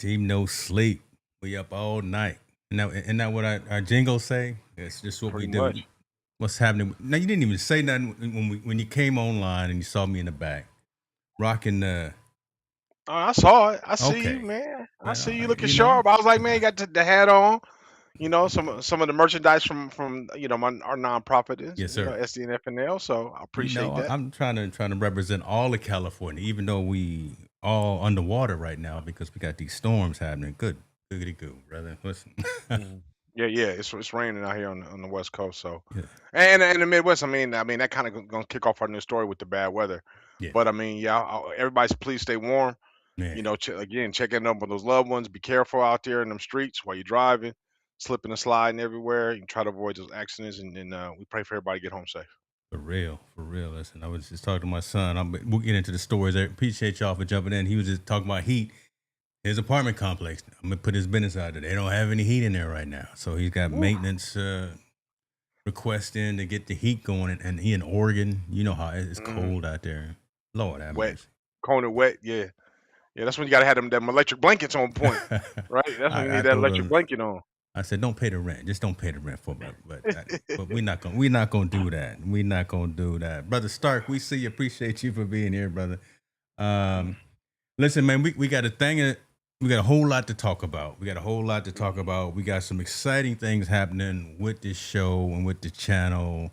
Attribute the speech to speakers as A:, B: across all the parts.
A: Team no sleep. We up all night. Isn't that what our jingles say? It's just what we
B: Pretty
A: do.
B: much.
A: What's happening? Now you didn't even say nothing when you came online and you saw me in the back rocking the.
B: Oh, I saw it. I see you,
A: Okay,
B: man. I see
A: well,
B: you looking sharp. I was like, man, you got the hat on. Some of the merchandise from our nonprofit is
A: yes, sir.
B: SDNFNL. So I appreciate that.
A: I'm trying to represent all of California, even though we all underwater right now because we got these storms happening. Good, goody goo, brother. Listen,
B: Mhm. Yeah, yeah. It's raining out here on the West Coast. So
A: yeah,
B: and in the Midwest, I mean that kind of gonna kick off our new story with the bad weather.
A: yeah,
B: But I mean, yeah, everybody's please stay warm.
A: man.
B: Again, checking up on those loved ones. Be careful out there in them streets while you're driving, slipping and sliding everywhere. You try to avoid those accidents, and we pray for everybody to get home safe.
A: For real, for real. Listen, I was just talking to my son. We'll get into the stories. I appreciate y'all for jumping in. He was just talking about heat. His apartment complex. I'm gonna put his business out there. They don't have any heat in there right now, so he's got
B: Woo.
A: maintenance request in to get the heat going. And he in Oregon. You know how it's
B: Mhm.
A: cold out there. Lord have
B: Wet,
A: mercy.
B: cold and wet. Yeah, yeah. That's when you gotta have them electric blankets on point, right? That's when you
A: I
B: need that
A: told
B: electric
A: him.
B: blanket on.
A: I said, don't pay the rent. Just don't pay the rent for me. But we're not gonna do that. We're not gonna do that, brother Stark. We see you. Appreciate you for being here, brother. Um, Listen, man, we got a thing. We got a whole lot to talk about. We got a whole lot to talk about. We got some exciting things happening with this show and with the channel.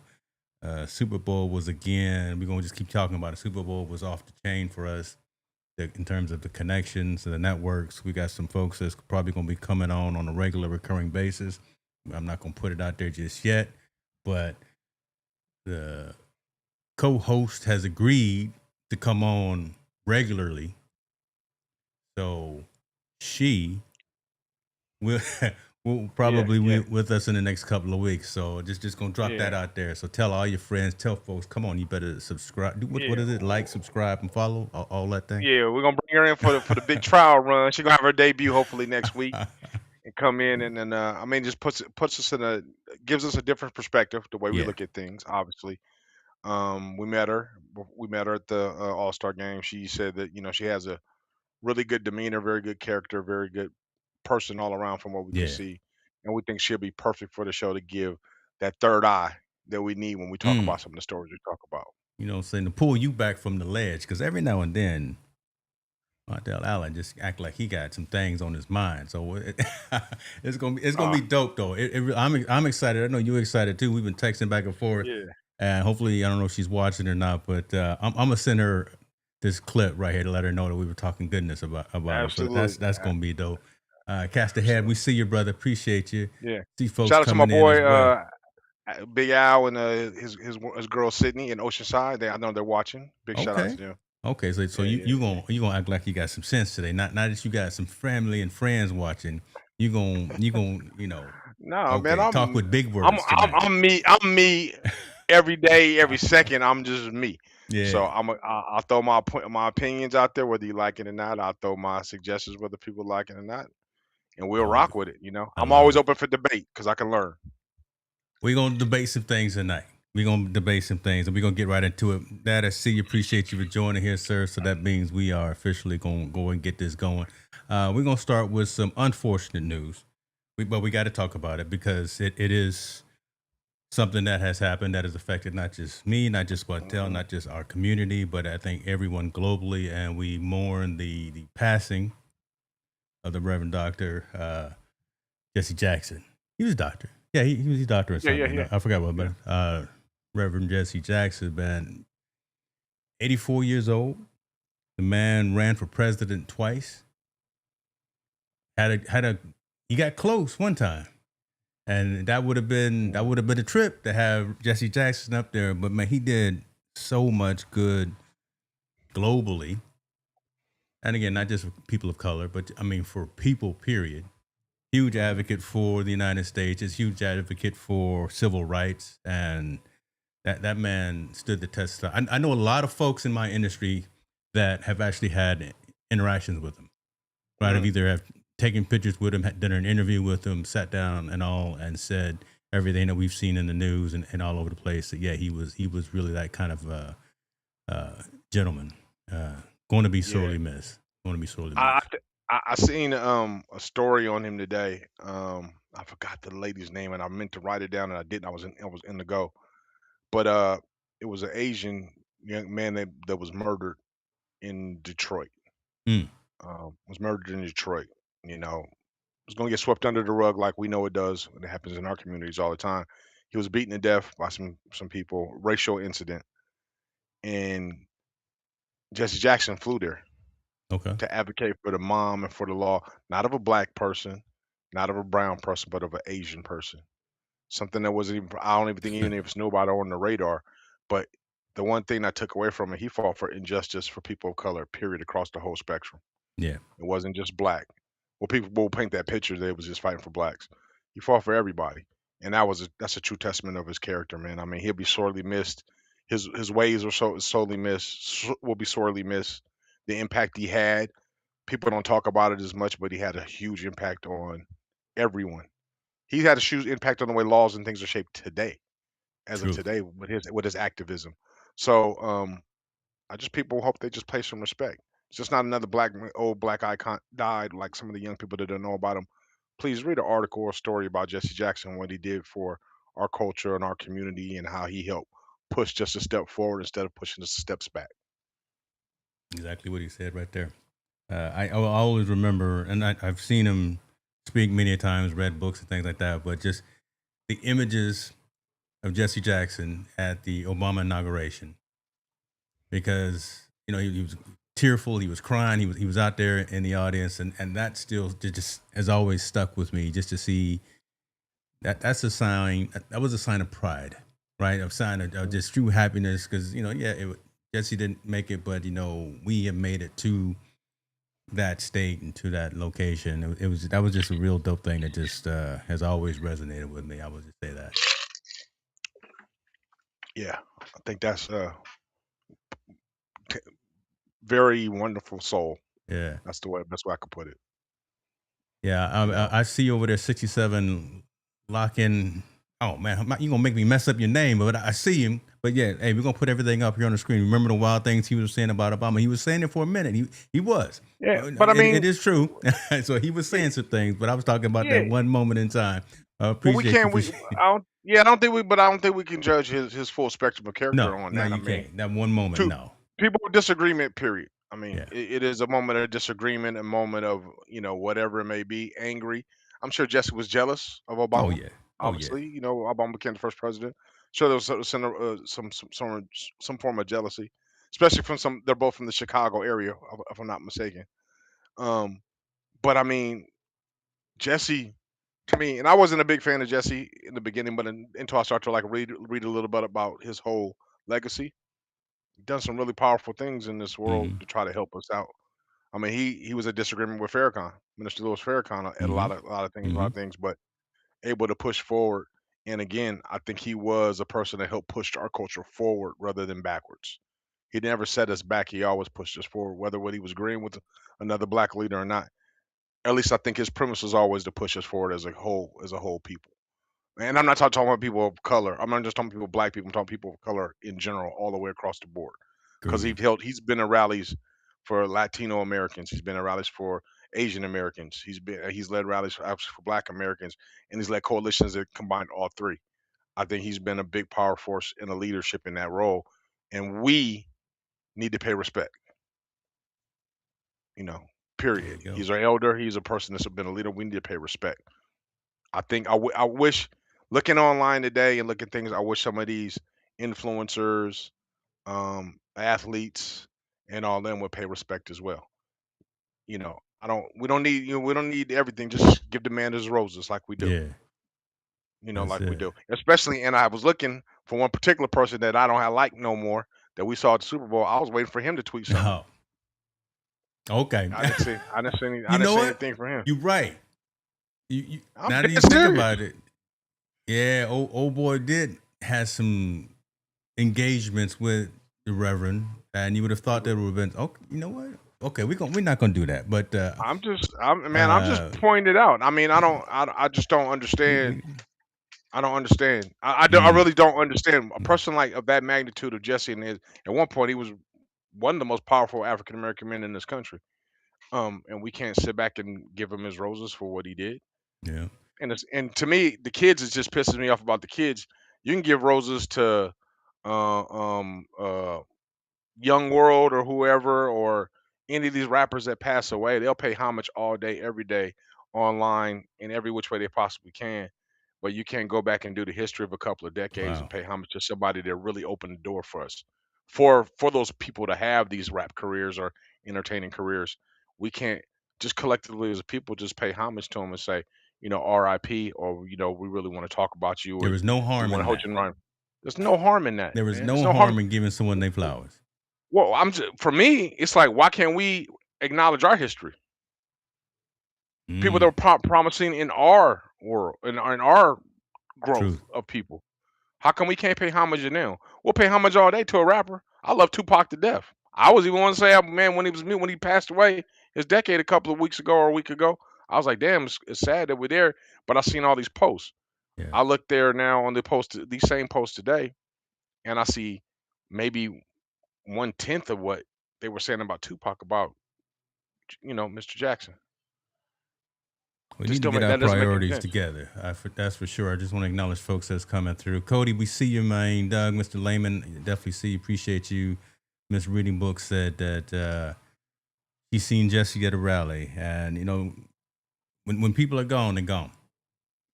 A: Super Bowl was again. We're gonna just keep talking about it. Super Bowl was off the chain for us in terms of the connections to the networks. We got some folks that's probably gonna be coming on a regular, recurring basis. I'm not gonna put it out there just yet, but the co-host has agreed to come on regularly. So she will will
B: Yeah,
A: probably be
B: yeah,
A: with us in the next couple of weeks. So just gonna drop that
B: yeah,
A: out there. So tell all your friends, tell folks, come on, you better subscribe. What
B: yeah.
A: is it? Like, subscribe, and follow all that thing.
B: Yeah, we're gonna bring her in for the big trial run. She's gonna have her debut hopefully next week and come in and then I mean just puts us in a gives us a different perspective the way we
A: Yeah.
B: look at things. Obviously, we met her. We met her at the All Star game. She said that she has a really good demeanor, very good character, very good person all around from what we can
A: Yeah.
B: see, and we think she'll be perfect for the show to give that third eye that we need when we talk
A: Mm.
B: about some of the stories we talk about.
A: You know what I'm saying? To pull you back from the ledge. Because every now and then Montell Allen just act like he got some things on his mind. So it's gonna be
B: Uh,
A: dope though. I'm excited. I know you're excited too. We've been texting back and forth,
B: yeah,
A: and hopefully I don't know if she's watching or not, but I'm gonna send her this clip right here to let her know that we were talking goodness about her. So that's
B: absolutely,
A: that's gonna be dope. Cast ahead. We
B: absolutely.
A: see you, brother. Appreciate you.
B: Yeah.
A: See folks
B: Shout out to my
A: coming in as
B: boy
A: well.
B: Big Al and his girl Sydney in Oceanside. I know they're watching. Big shout out to
A: Okay.
B: them.
A: Okay, so
B: Yeah,
A: you
B: yeah,
A: you
B: yeah.
A: gonna you gonna act like you got some sense today. Not that you got some family and friends watching. You gonna
B: No, man,
A: okay talk
B: I'm
A: with big
B: I'm
A: words
B: I'm
A: tonight.
B: I'm me. I'm me every day, every second. I'm just me.
A: Yeah,
B: So I'll throw my opinions out there, whether you like it or not. I'll throw my suggestions, whether people like it or not, and we'll
A: I love
B: rock
A: it.
B: with it.
A: I
B: I'm
A: love
B: always
A: it.
B: open for debate because I can learn.
A: We're gonna debate some things tonight. We're gonna debate some things, and we're gonna get right into it. Dad, I see you. Appreciate you for joining here, sir. So that means we are officially gonna go and get this going. We're gonna start with some unfortunate news, but we got to talk about it because it is something that has happened that has affected not just me, not just Montell,
B: Hmm.
A: not just our community, but I think everyone globally. And we mourn the passing of the Reverend Doctor Jesse Jackson. He was a doctor. Yeah, he was a doctor or
B: Yeah, yeah,
A: something.
B: yeah,
A: I forgot what,
B: yeah.
A: but Reverend Jesse Jackson, man, 84 years old. The man ran for president twice. Had a he got close one time. And that would have been a trip to have Jesse Jackson up there. But man, he did so much good globally. And again, not just for people of color, but I mean for people, period. Huge
B: Hmm.
A: advocate for the United States, is huge advocate for civil rights, and that man stood the test of time. I know a lot of folks in my industry that have actually had interactions with him. Right, have
B: Hmm.
A: either have taken pictures with him, had done an interview with him, sat down and all, and said everything that we've seen in the news and all over the place. That yeah, he was really that kind of uh, gentleman. Uh, going to be
B: Yeah.
A: sorely missed. Going to be sorely
B: I
A: missed.
B: I seen a story on him today. I forgot the lady's name, and I meant to write it down, and I didn't. I was in the go, but it was an Asian young man that was murdered in Detroit.
A: Mm,
B: Was murdered in Detroit. You know, was going to get swept under the rug like we know it does. And it happens in our communities all the time. He was beaten to death by some people, racial incident, and Jesse Jackson flew there
A: okay.
B: to advocate for the mom and for the law, not of a black person, not of a brown person, but of an Asian person. Something that wasn't even, I don't even think even if it's nobody on the radar. But the one thing I took away from it, he fought for injustice for people of color, period, across the whole spectrum.
A: Yeah,
B: It wasn't just black. Well, people will paint that picture that it was just fighting for blacks. He fought for everybody, and that's a true testament of his character, man. I mean, he'll be sorely missed. His ways are sorely missed. Will be sorely missed. The impact he had, people don't talk about it as much, but he had a huge impact on everyone. He had a huge impact on the way laws and things are shaped today, as of
A: true.
B: today, with his activism. So, I just people hope they just pay some respect. It's just not another old black icon died like some of the young people that don't know about him. Please read an article or story about Jesse Jackson, what he did for our culture and our community, and how he helped push just a step forward instead of pushing us steps back.
A: Exactly what he said right there. I always remember, and I've seen him speak many a times, read books and things like that. But just the images of Jesse Jackson at the Obama inauguration, because he was tearful, he was crying, he was out there in the audience, and that still just has always stuck with me. Just to see that's a sign. That was a sign of pride, right? A sign of just true happiness. Because yeah, Jesse didn't make it, but we have made it to that state and to that location. It was that was just a real dope thing that just has always resonated with me. I would just say that.
B: Yeah, I think that's a t- very wonderful soul.
A: Yeah,
B: That's the way best way I could put it.
A: yeah.
B: You know,
A: I see over there 67 locking. Oh man, you gonna make me mess up your name, but I see him. But yeah, hey, we're gonna put everything up here on the screen. Remember the wild things he was saying about Obama? He was saying it for a minute. He was.
B: yeah, but I
A: It
B: mean,
A: is true. So he was
B: yeah,
A: saying some things, but I was talking about
B: yeah.
A: that one moment in time. I
B: Well, we
A: appreciate you.
B: can't.
A: Appreciate.
B: I don't. Yeah, I don't think we. But I don't think we can judge his full spectrum of character
A: No,
B: on
A: no,
B: that. I
A: you
B: mean,
A: can't. That one moment,
B: two
A: no.
B: people with disagreement. Period. I mean,
A: Yeah.
B: it is a moment of disagreement, a moment of whatever it may be, angry. I'm sure Jesse was jealous of
A: Oh
B: Obama.
A: yeah. Oh yeah.
B: Obviously, Obama became the first president. Sure, there was some form of jealousy, especially from some. They're both from the Chicago area, if I'm not mistaken. Um, but I mean, Jesse to me, and I wasn't a big fan of Jesse in the beginning, but until I started to like read a little bit about his whole legacy, he done some really powerful things in this world
A: Mm-hmm.
B: to try to help us out. I mean, he was a disagreement with Farrakhan, Minister Louis Farrakhan, at
A: Mm-hmm.
B: a lot
A: Mm-hmm.
B: of things, but able to push forward. And again, I think he was a person that helped push our culture forward rather than backwards. He never set us back. He always pushed us forward, whether what he was agreeing with another black leader or not. At least I think his premise was always to push us forward as a whole people. And I'm not talking about people of color. I'm not just talking people, black people. I'm talking people of color in general, all the way across the board. Because
A: Agree.
B: he's been in rallies for Latino Americans. He's been in rallies for Asian Americans. He's led rallies for Black Americans, and he's led coalitions that combined all three. I think he's been a big power force in the leadership in that role, and we need to pay respect. You know,
A: There
B: period.
A: you go.
B: He's our elder. He's a person that's been a leader. We need to pay respect. I wish looking online today and looking things. I wish some of these influencers, athletes, and all them would pay respect as well. I don't. We don't need. We don't need everything. Just give the man his roses, like we do.
A: Yeah. That's
B: Like we
A: it.
B: do. Especially, and I was looking for one particular person that I don't have like no more that we saw at the Super Bowl. I was waiting for him to tweet something.
A: Oh, okay.
B: I didn't see. I didn't see. I
A: You
B: didn't
A: know
B: see
A: what?
B: anything from him.
A: You're right.
B: I'm
A: Now that you
B: dead
A: think
B: serious.
A: about it, yeah, old boy did have some engagements with the Reverend, and you would have thought there would have been. Oh, you know what? Okay, we're not gonna do that. But
B: I'm just
A: uh,
B: pointing it out. I mean, I just don't understand.
A: we
B: I don't understand. I
A: mm,
B: really don't understand a person like of that magnitude of Jesse and his. At one point, he was one of the most powerful African American men in this country. And we can't sit back and give him his roses for what he did.
A: Yeah.
B: And to me, the kids, it just pisses me off about the kids. You can give roses to uh, um, uh, Young World or whoever or any of these rappers that pass away. They'll pay homage all day, every day, online in every which way they possibly can. But you can't go back and do the history of a couple of decades and
A: Wow.
B: pay homage to somebody that really opened the door for us. For those people to have these rap careers or entertaining careers, we can't just collectively as a people just pay homage to them and say, RIP, or we really want to talk about you,
A: There
B: or
A: was no
B: we
A: harm
B: want to
A: in
B: hold you
A: that.
B: in mind. There's no harm in that,
A: There was
B: man. There's
A: no
B: no harm.
A: harm in giving someone their flowers.
B: Well, for me, it's like, why can't we acknowledge our history? People that
A: Mm,
B: were promising in our world, in our growth
A: truth.
B: of people. How come we can't pay homage to them? We'll pay homage all day to a rapper. I love Tupac to death. I was even want to say, man, when he passed away, his decade a couple of weeks ago or a week ago, I was like, damn, it's sad that we're there. But I seen all these posts.
A: Yeah.
B: I look there now on these same posts today, and I see maybe 1/10 of what they were saying about Tupac about Mr. Jackson.
A: We
B: Just
A: need to
B: don't
A: get
B: make
A: our
B: that doesn't make any
A: priorities
B: sense.
A: together. That's for sure. I just want to acknowledge folks that's coming through. Cody, we see you, man. Doug, Mr. Lehman, definitely see you. Appreciate you. Miss Reading Book said that he's seen Jesse at a rally. And, when people are gone, they're gone.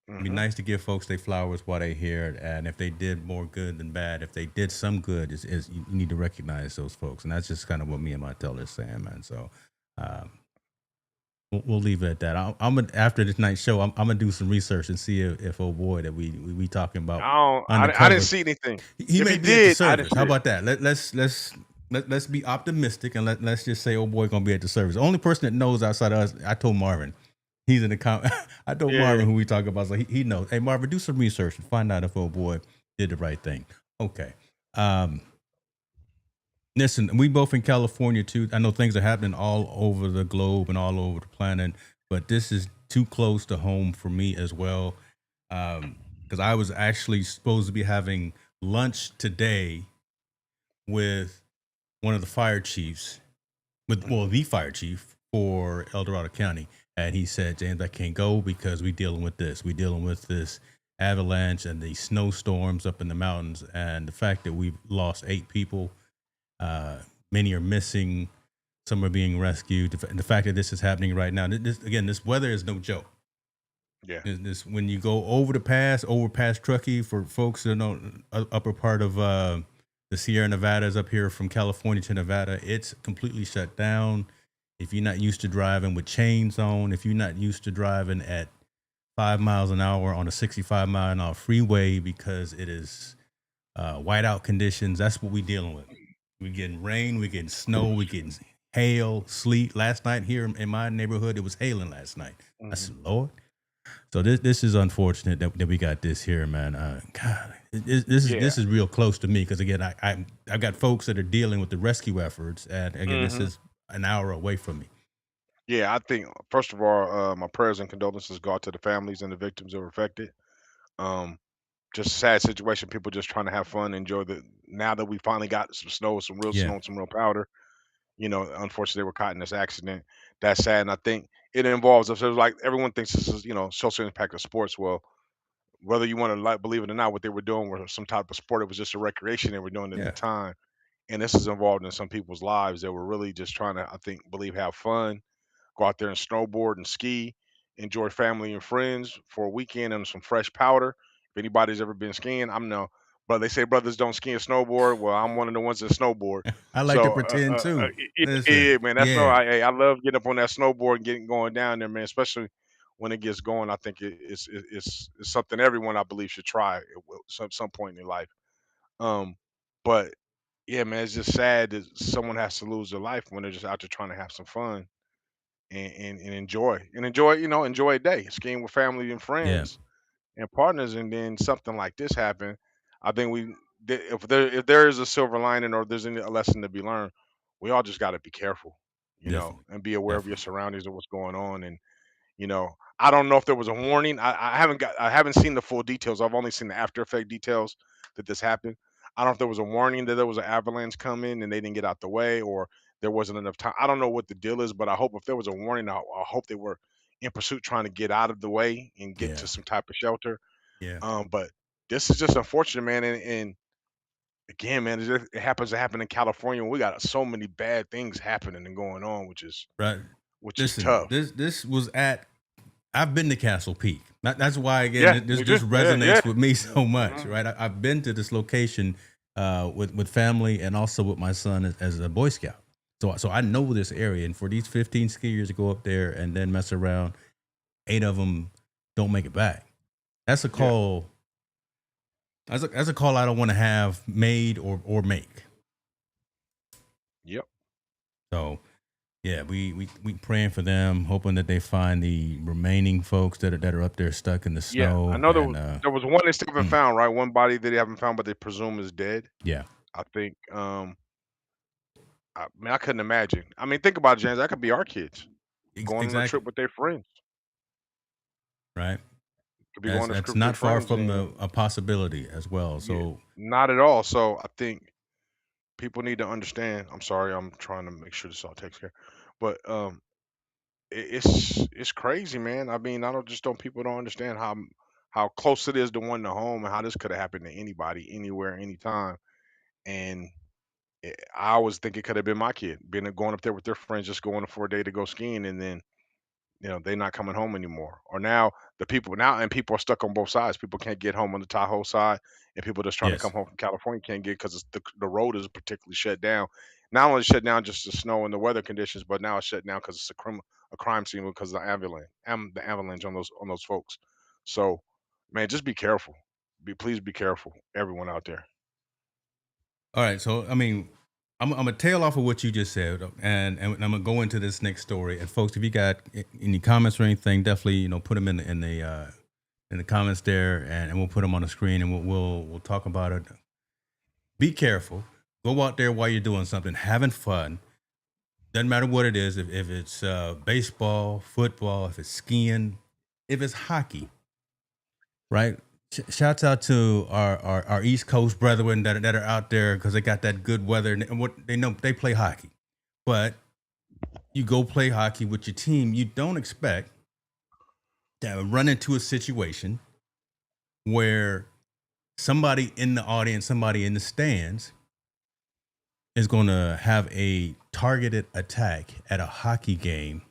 A: It'd be
B: Hmm.
A: nice to give folks their flowers while they're here. And if they did more good than bad, if they did some good, is you need to recognize those folks. And that's just kind of what me and Montell is saying, man. So, um, we'll leave it at that. I'm gonna after this night's show. I'm gonna do some research and see if old boy that we talking about
B: I didn't
A: undercover.
B: see anything.
A: He
B: If
A: may
B: he
A: be at the
B: did, I didn't
A: service. How
B: see it.
A: about that? Let's be optimistic and let's just say old boy gonna be at the service. The only person that knows outside of us, I told Marvin. He's in the I told
B: Yeah.
A: Marvin who we talk about. So he knows. Hey Marvin, do some research and find out if old boy did the right thing. Okay. Um, Listen, we both in California too. I know things are happening all over the globe and all over the planet, but this is too close to home for me as well. Because I was actually supposed to be having lunch today with one of the fire chiefs,
B: Mhm.
A: the fire chief for El Dorado County, and he said, James, I can't go because we dealing with this. We dealing with this avalanche and the snowstorms up in the mountains, and the fact that we've lost 8 people. Uh, Many are missing. Some are being rescued. The fact that this is happening right now, this weather is no joke.
B: Yeah.
A: This when you go over past Truckee for folks that know upper part of the Sierra Nevadas up here from California to Nevada, it's completely shut down. If you're not used to driving with chains on, if you're not used to driving at 5 miles an hour on a 65-mile-an-hour freeway because it is whiteout conditions, that's what we're dealing with. We're getting rain, we're getting snow, we're getting hail, sleet. Last night here in my neighborhood, it was hailing last night. I
B: Mhm.
A: said, Lord. So this is unfortunate that we got this here, man. God,
B: Yeah.
A: this is real close to me because again, I've got folks that are dealing with the rescue efforts, and again, this
B: Mhm.
A: is an hour away from me.
B: Yeah, I think first of all, my prayers and condolences go out to the families and the victims that were affected. Um, just a sad situation. People just trying to have fun, enjoy the. Now that we finally got some snow, some real
A: Yeah,
B: snow, and some real powder. Unfortunately, they were caught in this accident. That's sad, and I think it involves us. So like everyone thinks this is, social impact of sports. Well, whether you want to like believe it or not, what they were doing was some type of sport. It was just a recreation they were doing at the
A: yeah,
B: time, and this is involved in some people's lives that were really just trying to, I think, have fun, go out there and snowboard and ski, enjoy family and friends for a weekend and some fresh powder. If anybody's ever been skiing, I'm no, but they say brothers don't ski and snowboard. Well, I'm one of the ones that snowboard.
A: I like to
B: So,
A: pretend too.
B: yeah,
A: Listen,
B: yeah, man, that's no.
A: yeah,
B: I love getting up on that snowboard and getting going down there, man. Especially when it gets going, I think it's something everyone I believe should try at some point in their life. Um, but yeah, man, it's just sad that someone has to lose their life when they're just out there trying to have some fun and enjoy a day skiing with family and
A: yeah,
B: friends and partners, and then something like this happen. I think if there is a silver lining or there's a lesson to be learned, we all just got to be careful,
A: definitely,
B: and be aware of your
A: definitely.
B: surroundings and what's going on. And I don't know if there was a warning. I haven't seen the full details. I've only seen the after effect details that this happened. I don't know if there was a warning that there was an avalanche coming and they didn't get out the way, or there wasn't enough time. I don't know what the deal is, but I hope if there was a warning, I hope they were in pursuit trying to get out of the way and get
A: Yeah.
B: to some type of shelter.
A: Yeah.
B: But this is just unfortunate, man. And again, man, it happens to happen in California. We got so many bad things happening and going on,
A: Right.
B: which is
A: Listen,
B: tough.
A: this was at. I've been to Castle Peak. That's why again
B: Yeah,
A: this
B: me too.
A: this
B: Yeah, yeah.
A: resonates with me so much,
B: Mhm.
A: right? I've been to this location with family and also with my son as a Boy Scout. So I know this area, and for these 15 skiers to go up there and then mess around, 8 of them don't make it back. That's a
B: Yeah.
A: call. That's a call I don't want to have made or make.
B: Yep.
A: So yeah, we praying for them, hoping that they find the remaining folks that are up there stuck in the
B: Yeah. I
A: snow.
B: know
A: And
B: there was one they still haven't
A: mm,
B: found, right? One body that they haven't found, but they presume is dead.
A: yeah,
B: I think. I mean, I couldn't imagine. I mean, think about it, James. That could be our kids going on a
A: exactly
B: trip with their friends.
A: right.
B: Could be
A: That's
B: going on a
A: that's
B: trip with their
A: not far
B: friends,
A: from
B: and
A: a possibility as well.
B: yeah,
A: So
B: not at all. So I think people need to understand. I'm sorry, I'm trying to make sure this all takes care. But it's crazy, man. I mean, I don't just don't people don't understand how close it is to one to home and how this could have happened to anybody, anywhere, anytime. And I always think it could have been my kid, being going up there with their friends, just going for a day to go skiing, and then they're not coming home anymore. Or now and people are stuck on both sides. People can't get home on the Tahoe side, and people that's trying to come
A: yes,
B: home from California can't get because the road is particularly shut down. Not only shut down just the snow and the weather conditions, but now it's shut down because it's a crime scene because of the avalanche on those folks. So, man, just be careful. Please be careful, everyone out there.
A: all right. So I mean, I'm gonna tail off of what you just said, and I'm gonna go into this next story. And folks, if you got any comments or anything, definitely put them in the comments there, and we'll put them on the screen, and we'll talk about it. Be careful. Go out there while you're doing something, having fun. Doesn't matter what it is. If it's baseball, football, if it's skiing, if it's hockey, right? Shouts out to our East Coast brethren that are out there because they got that good weather and what they know they play hockey. But you go play hockey with your team, you don't expect to run into a situation where somebody in the audience, somebody in the stands is going to have a targeted attack at a hockey game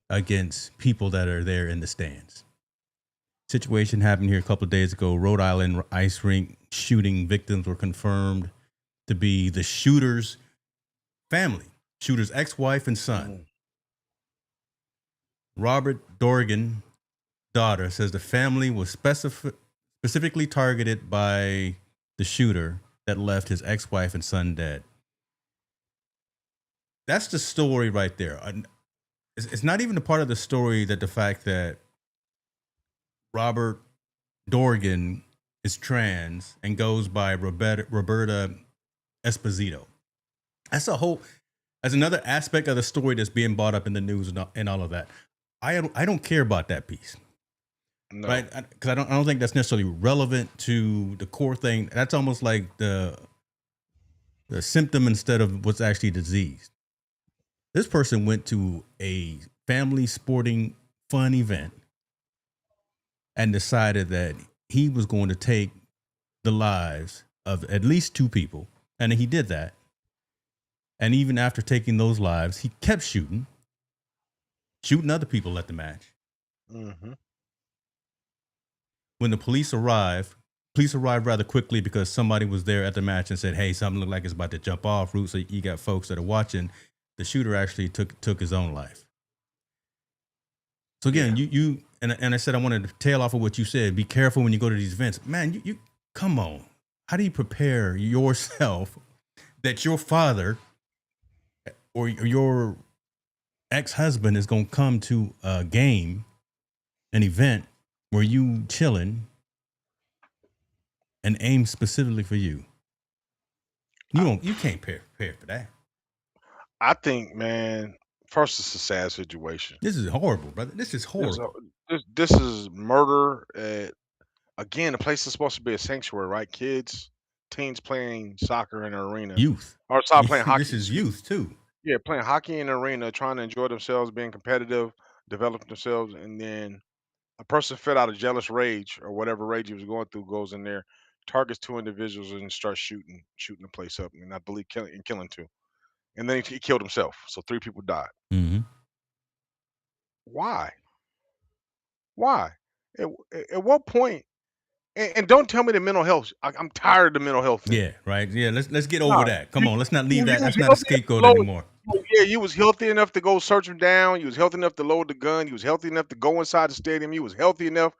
A: against people that are there in the stands. Situation happened here a couple of days ago. Rhode Island ice rink shooting victims were confirmed to be the shooter's family, shooter's ex-wife and son.
B: Mhm.
A: Robert Dorgan, daughter, says the family was specifically targeted by the shooter that left his ex-wife and son dead. That's the story right there. It's not even a part of the story that the fact that Robert Dorgan is trans and goes by Roberta Esposito. That's a whole. That's another aspect of the story that's being brought up in the news and all of that. I don't care about that piece,
B: No.
A: right? Because I don't think that's necessarily relevant to the core thing. That's almost like the symptom instead of what's actually disease. This person went to a family sporting fun event and decided that he was going to take the lives of at least 2 people. And he did that. And even after taking those lives, he kept shooting other people at the match.
B: Hmm.
A: When the police arrived rather quickly because somebody was there at the match and said, "Hey, something looked like it's about to jump off route." So you got folks that are watching. The shooter actually took his own life. So
B: Yeah.
A: again, you and I said I wanted to tail off of what you said. Be careful when you go to these events, man. You come on. How do you prepare yourself that your father or your ex-husband is going to come to a game, an event where you chilling and aim specifically for you?
B: I,
A: You can't prepare for that.
B: I think, man, first it's a sad situation.
A: This is horrible, brother. This is
B: This is
A: horrible.
B: this is murder. Again, the place is supposed to be a sanctuary, right? Kids, teens playing soccer in an arena,
A: Youth.
B: or stop playing
A: This
B: hockey.
A: is
B: Excuse
A: youth too.
B: Yeah, playing hockey in the arena, trying to enjoy themselves, being competitive, developing themselves, and then a person fed out of jealous rage or whatever rage he was going through goes in there, targets two individuals, and starts shooting the place up, and I believe killing two, and then he killed himself. So three people died.
A: Mm-hmm.
B: Why? Why? At what point? And don't tell me the mental health. I'm tired of the mental health thing.
A: Yeah, right. Yeah, let's get over
B: Nah,
A: that. Come on, let's not leave
B: you
A: that.
B: was
A: That's not a
B: healthy enough to
A: scapegoat
B: load.
A: anymore.
B: Yeah, you was healthy enough to go search him down. You was healthy enough to load the gun. You was healthy enough to go inside the stadium. You was healthy enough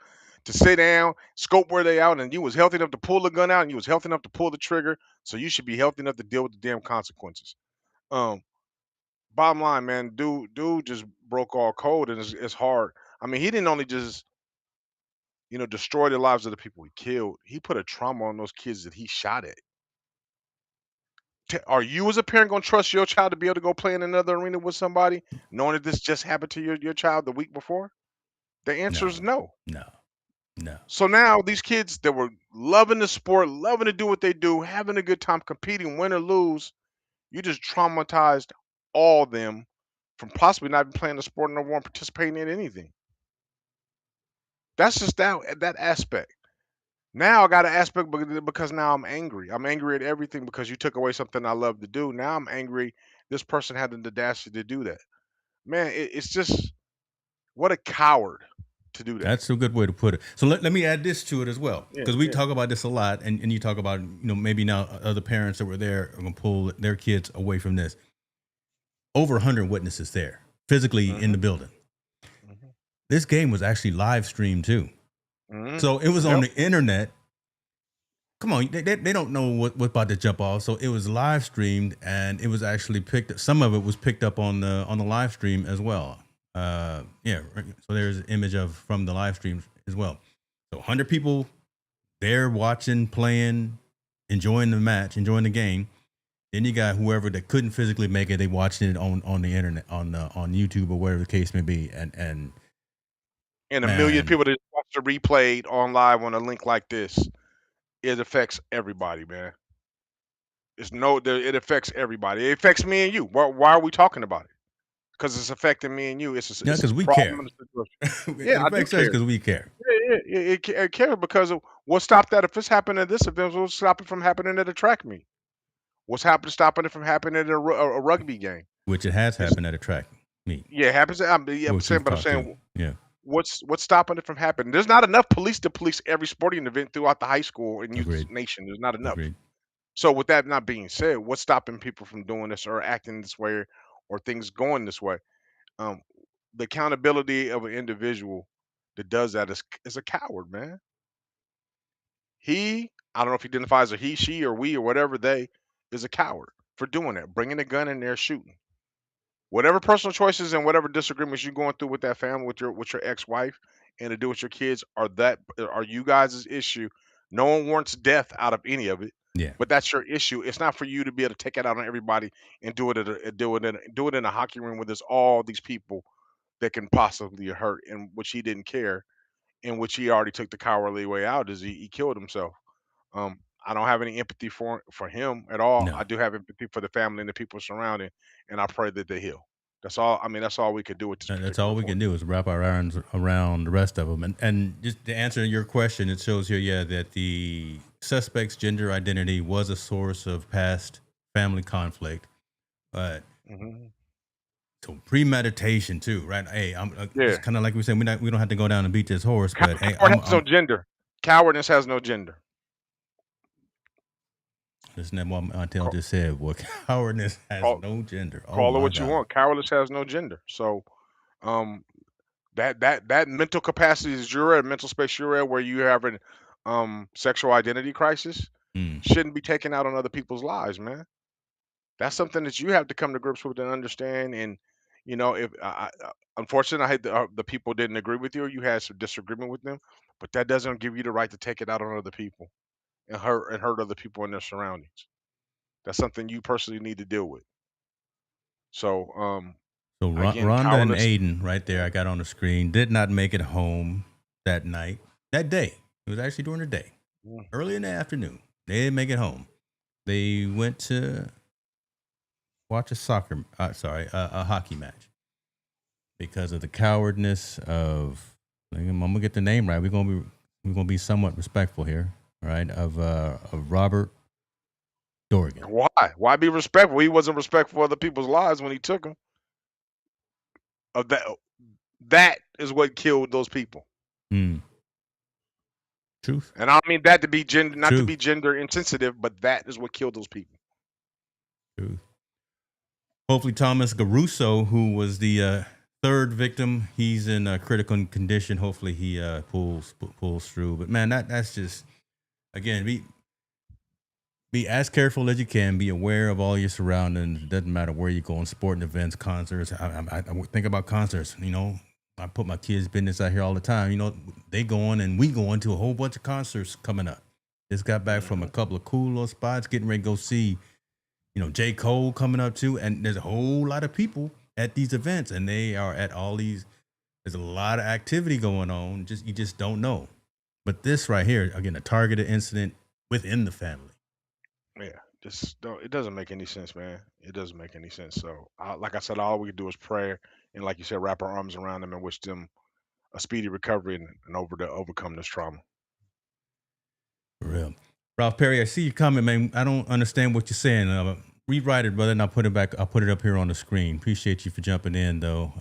B: to sit down, scope where they out, and you was healthy enough to pull the gun out, and you was healthy enough to pull the trigger. So you should be healthy enough to deal with the damn consequences. Um, Bottom line, man, dude just broke all code, and it's hard. I mean, he didn't only just destroy the lives of the people he killed. He put a trauma on those kids that he shot at. Are you as a parent gonna trust your child to be able to go play in another arena with somebody, knowing that this just happened to your child the week before? The answer
A: No,
B: is no.
A: no, no.
B: So now these kids that were loving the sport, loving to do what they do, having a good time, competing, win or lose, you just traumatized all of them from possibly not even playing the sport no more and participating in anything. That's just that aspect. Now I got an aspect because now I'm angry. I'm angry at everything because you took away something I love to do. Now I'm angry this person had the audacity to do that. Man, it's just what a coward to do that.
A: That's a good way to put it. So let me add this to it as well,
B: Yeah,
A: because we
B: yeah.
A: talk about this a lot, and you talk about maybe now other parents that were there are gonna pull their kids away from this. Over 100 witnesses there, physically in
B: Hmm.
A: the building.
B: Hmm.
A: This game was actually live streamed too,
B: Hmm.
A: so it was on
B: Yep.
A: the internet. Come on, they don't know what's about to jump off, so it was live streamed, and it was actually picked up. Some of it was picked up on the live stream as well. Yeah, right. So there's an image of from the live stream as well. So 100 people there watching, playing, enjoying the match, enjoying the game. Then you got whoever that couldn't physically make it, they watching it on the internet, on YouTube or whatever the case may be, and
B: And a million
A: man,
B: people that watch the replay on live on a link like this, it affects everybody, man. It affects everybody. It affects me and you. Why are we talking about it? Because it's affecting me and you.
A: yeah,
B: It's a
A: because we
B: problem
A: care.
B: in the situation.
A: It
B: Yeah, I do
A: affects us
B: care.
A: because we care.
B: Yeah, yeah, it cares because of what stopped that if it's happening at this event, what's stopping from happening at a track meet? What's happening stopping it from happening at a rugby game?
A: Which it has
B: It's
A: happened at a track meet,
B: yeah, it happens. I'm
A: which we've
B: saying, but I'm
A: talked to.
B: saying
A: Yeah,
B: what's stopping it from happening? There's not enough police to police every sporting event throughout the high school and youth
A: agreed,
B: nation. There's not enough.
A: agreed.
B: So with that not being said, what's stopping people from doing this or acting this way or things going this way? Um, the accountability of an individual that does that is a coward, man. I don't know if he identifies as he, she, or we, or whatever they, is a coward for doing that, bringing a gun in there, shooting. Whatever personal choices and whatever disagreements you're going through with that family, with your ex-wife, and to do with your kids, are you guys' issue. No one wants death out of any of it,
A: Yeah,
B: but that's your issue. It's not for you to be able to take it out on everybody and do it in a hockey room where there's all these people that can possibly hurt, and which he didn't care, in which he already took the cowardly way out, is he killed himself. I don't have any empathy for him at all. I
A: no,
B: do have empathy for the family and the people surrounding, and I pray that they heal. That's all. I mean, that's all we could do with this
A: that's
B: particular
A: all we
B: report.
A: can do is wrap our arms around the rest of them. And just to answer your question, it shows here, yeah, that the suspect's gender identity was a source of past family conflict, but
B: Hmm.
A: so premeditation too, right? Hey, I'm
B: Yeah,
A: just kind of like we said, we don't have to go down and beat this horse, but hey,
B: coward has no gender. Cowardness has no gender.
A: listen to what Montell
B: Call,
A: just said. Well, cowardness has
B: call,
A: no gender. Oh
B: call it
A: my
B: what you
A: God.
B: want. Cowardice has no gender. So, um, that mental capacity is you're at, mental space you're at, where you have an sexual identity crisis,
A: Mm.
B: shouldn't be taken out on other people's lives, man. That's something that you have to come to grips with and understand. And if unfortunately, I hate the people didn't agree with you, or you had some disagreement with them, but that doesn't give you the right to take it out on other people and hurt other people in their surroundings. That's something you personally need to deal with. So,
A: So
B: again,
A: Rhonda and
B: cowardice.
A: Aiden, right there, I got on the screen, did not make it home that night, that day. It was actually during the day,
B: Mm.
A: early in the afternoon. They didn't make it home. They went to watch a hockey match because of the cowardness of. I'm gonna get the name right. We're gonna be somewhat respectful here, right? Of Robert Dorgan.
B: Why? Why be respectful? He wasn't respectful of other people's lives when he took them. Of that is what killed those people.
A: Mm. Truth.
B: And I don't mean that to be not to
A: Truth.
B: be gender insensitive, but that is what killed those people.
A: Truth. Hopefully, Thomas Garuso, who was the third victim, he's in critical condition. Hopefully, he pulls through. But man, that's just again be as careful as you can. Be aware of all your surroundings. It doesn't matter where you go on sporting events, concerts. I think about concerts. I put my kids' business out here all the time. They going and we going to a whole bunch of concerts coming up. Just got back from a couple of cool little spots, getting ready to go see, J. Cole coming up too. And there's a whole lot of people at these events, and they are at all these. There's a lot of activity going on. You just don't know. But this right here, again, a targeted incident within the family.
B: Yeah, just don't. It doesn't make any sense, man. It doesn't make any sense. So, like I said, all we can do is pray, and like you said, wrap our arms around them and wish them a speedy recovery and overcome this trauma.
A: For real. Ralph Perry, I see you comment, man. I don't understand what you're saying. Rewrite it, brother, and I'll put it back. I'll put it up here on the screen. Appreciate you for jumping in, though.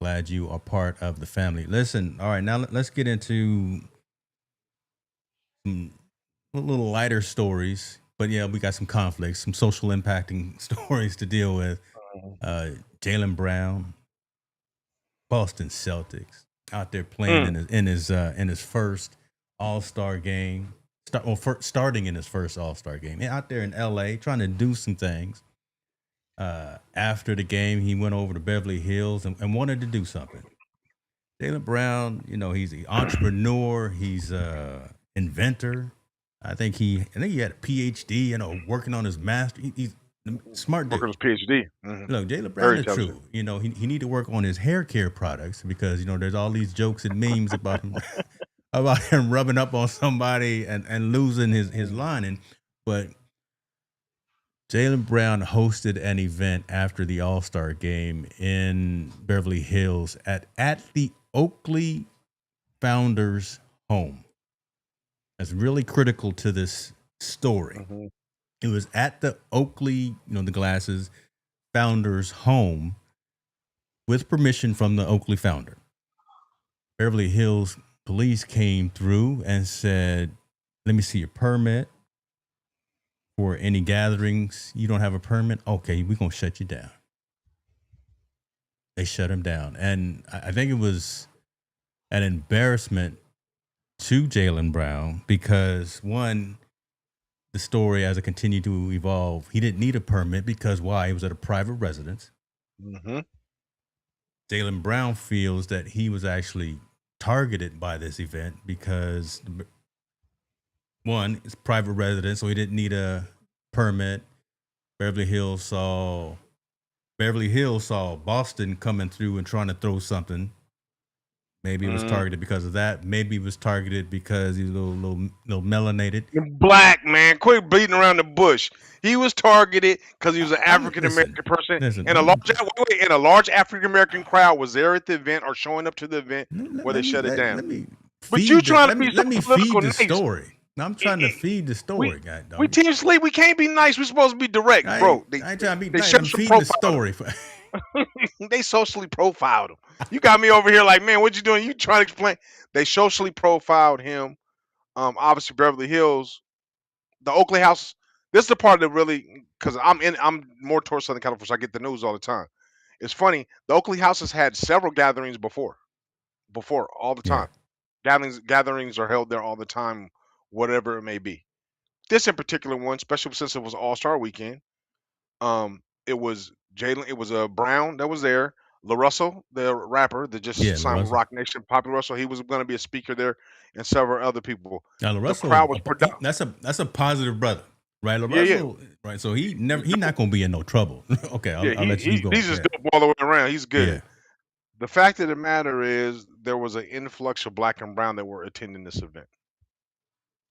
A: Glad you are part of the family. Listen, all right, now let's get into some little lighter stories. But yeah, we got some conflicts, some social impacting stories to deal with. Jaylen Brown, Boston Celtics, out there playing in his first All-Star game. Starting in his first All-Star game. Out there in LA trying to do some things. After the game, he went over to Beverly Hills and wanted to do something. Jaylen Brown, he's an entrepreneur. He's an inventor. I think he had a PhD, working on his master. He's a smart dude.
B: Working on his PhD.
A: Look, Jaylen Brown is true. He need to work on his hair care products because, there's all these jokes and memes about him. About him rubbing up on somebody and losing his lining. But Jaylen Brown hosted an event after the All-Star game in Beverly Hills at the Oakley founders' home. That's really critical to this story. It was at the Oakley, the glasses, founders' home with permission from the Oakley founder. Beverly Hills police came through and said, let me see your permit for any gatherings. You don't have a permit? Okay, we're going to shut you down. They shut him down. And I think it was an embarrassment to Jaylen Brown because, one, the story as it continued to evolve, he didn't need a permit because why? He was at a private residence. Jaylen Brown feels that he was actually targeted by this event because, one, it's private residence, so he didn't need a permit. Beverly Hills saw Boston coming through and trying to throw something. Maybe it was targeted because of that. Maybe it was targeted because he's a little melanated.
B: Black, man. Quit beating around the bush. He was targeted because he was an African American person, and a large African American crowd was there at the event or showing up to the event where they shut it down. But you trying to be so political nice.
A: Story. I'm trying to feed the story, guy.
B: We Team Sleep. We can't be nice. We're supposed to be direct, bro.
A: I ain't trying to be nice. I'm feeding the story.
B: They socially profiled him. You got me over here like, man, what you doing? You trying to explain? They socially profiled him. Obviously Beverly Hills, the Oakley house. This is the part that really, because I'm more towards Southern California, so I get the news all the time. It's funny. The Oakley house has had several gatherings before all the time. Gatherings are held there all the time, whatever it may be. This in particular one, especially since it was All-Star weekend, it was Jaylen. It was Brown that was there. LaRussell, the rapper that just signed with Rock Nation, Popular Russell, he was going to be a speaker there, and several other people.
A: Now, LaRussell, the crowd was that's a positive brother, right? LaRussell, right? So he's not going to be in no trouble. Okay, I'll let you go.
B: He's just dope all the way around. He's good. Yeah. The fact of the matter is, there was an influx of Black and brown that were attending this event,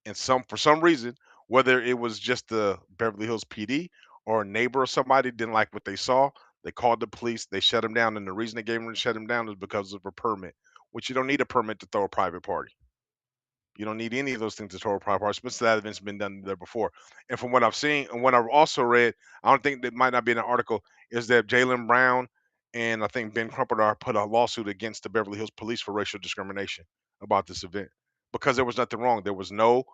B: and for some reason, whether it was just the Beverly Hills PD or a neighbor or somebody didn't like what they saw, they called the police, they shut him down, and the reason they gave him to shut him down is because of a permit, which you don't need a permit to throw a private party. You don't need any of those things to throw a private party, especially that event's been done there before. And from what I've seen and what I've also read, I don't think that might not be in an article, is that Jaylen Brown and I think Ben Crumper put a lawsuit against the Beverly Hills Police for racial discrimination about this event because there was nothing wrong. There was no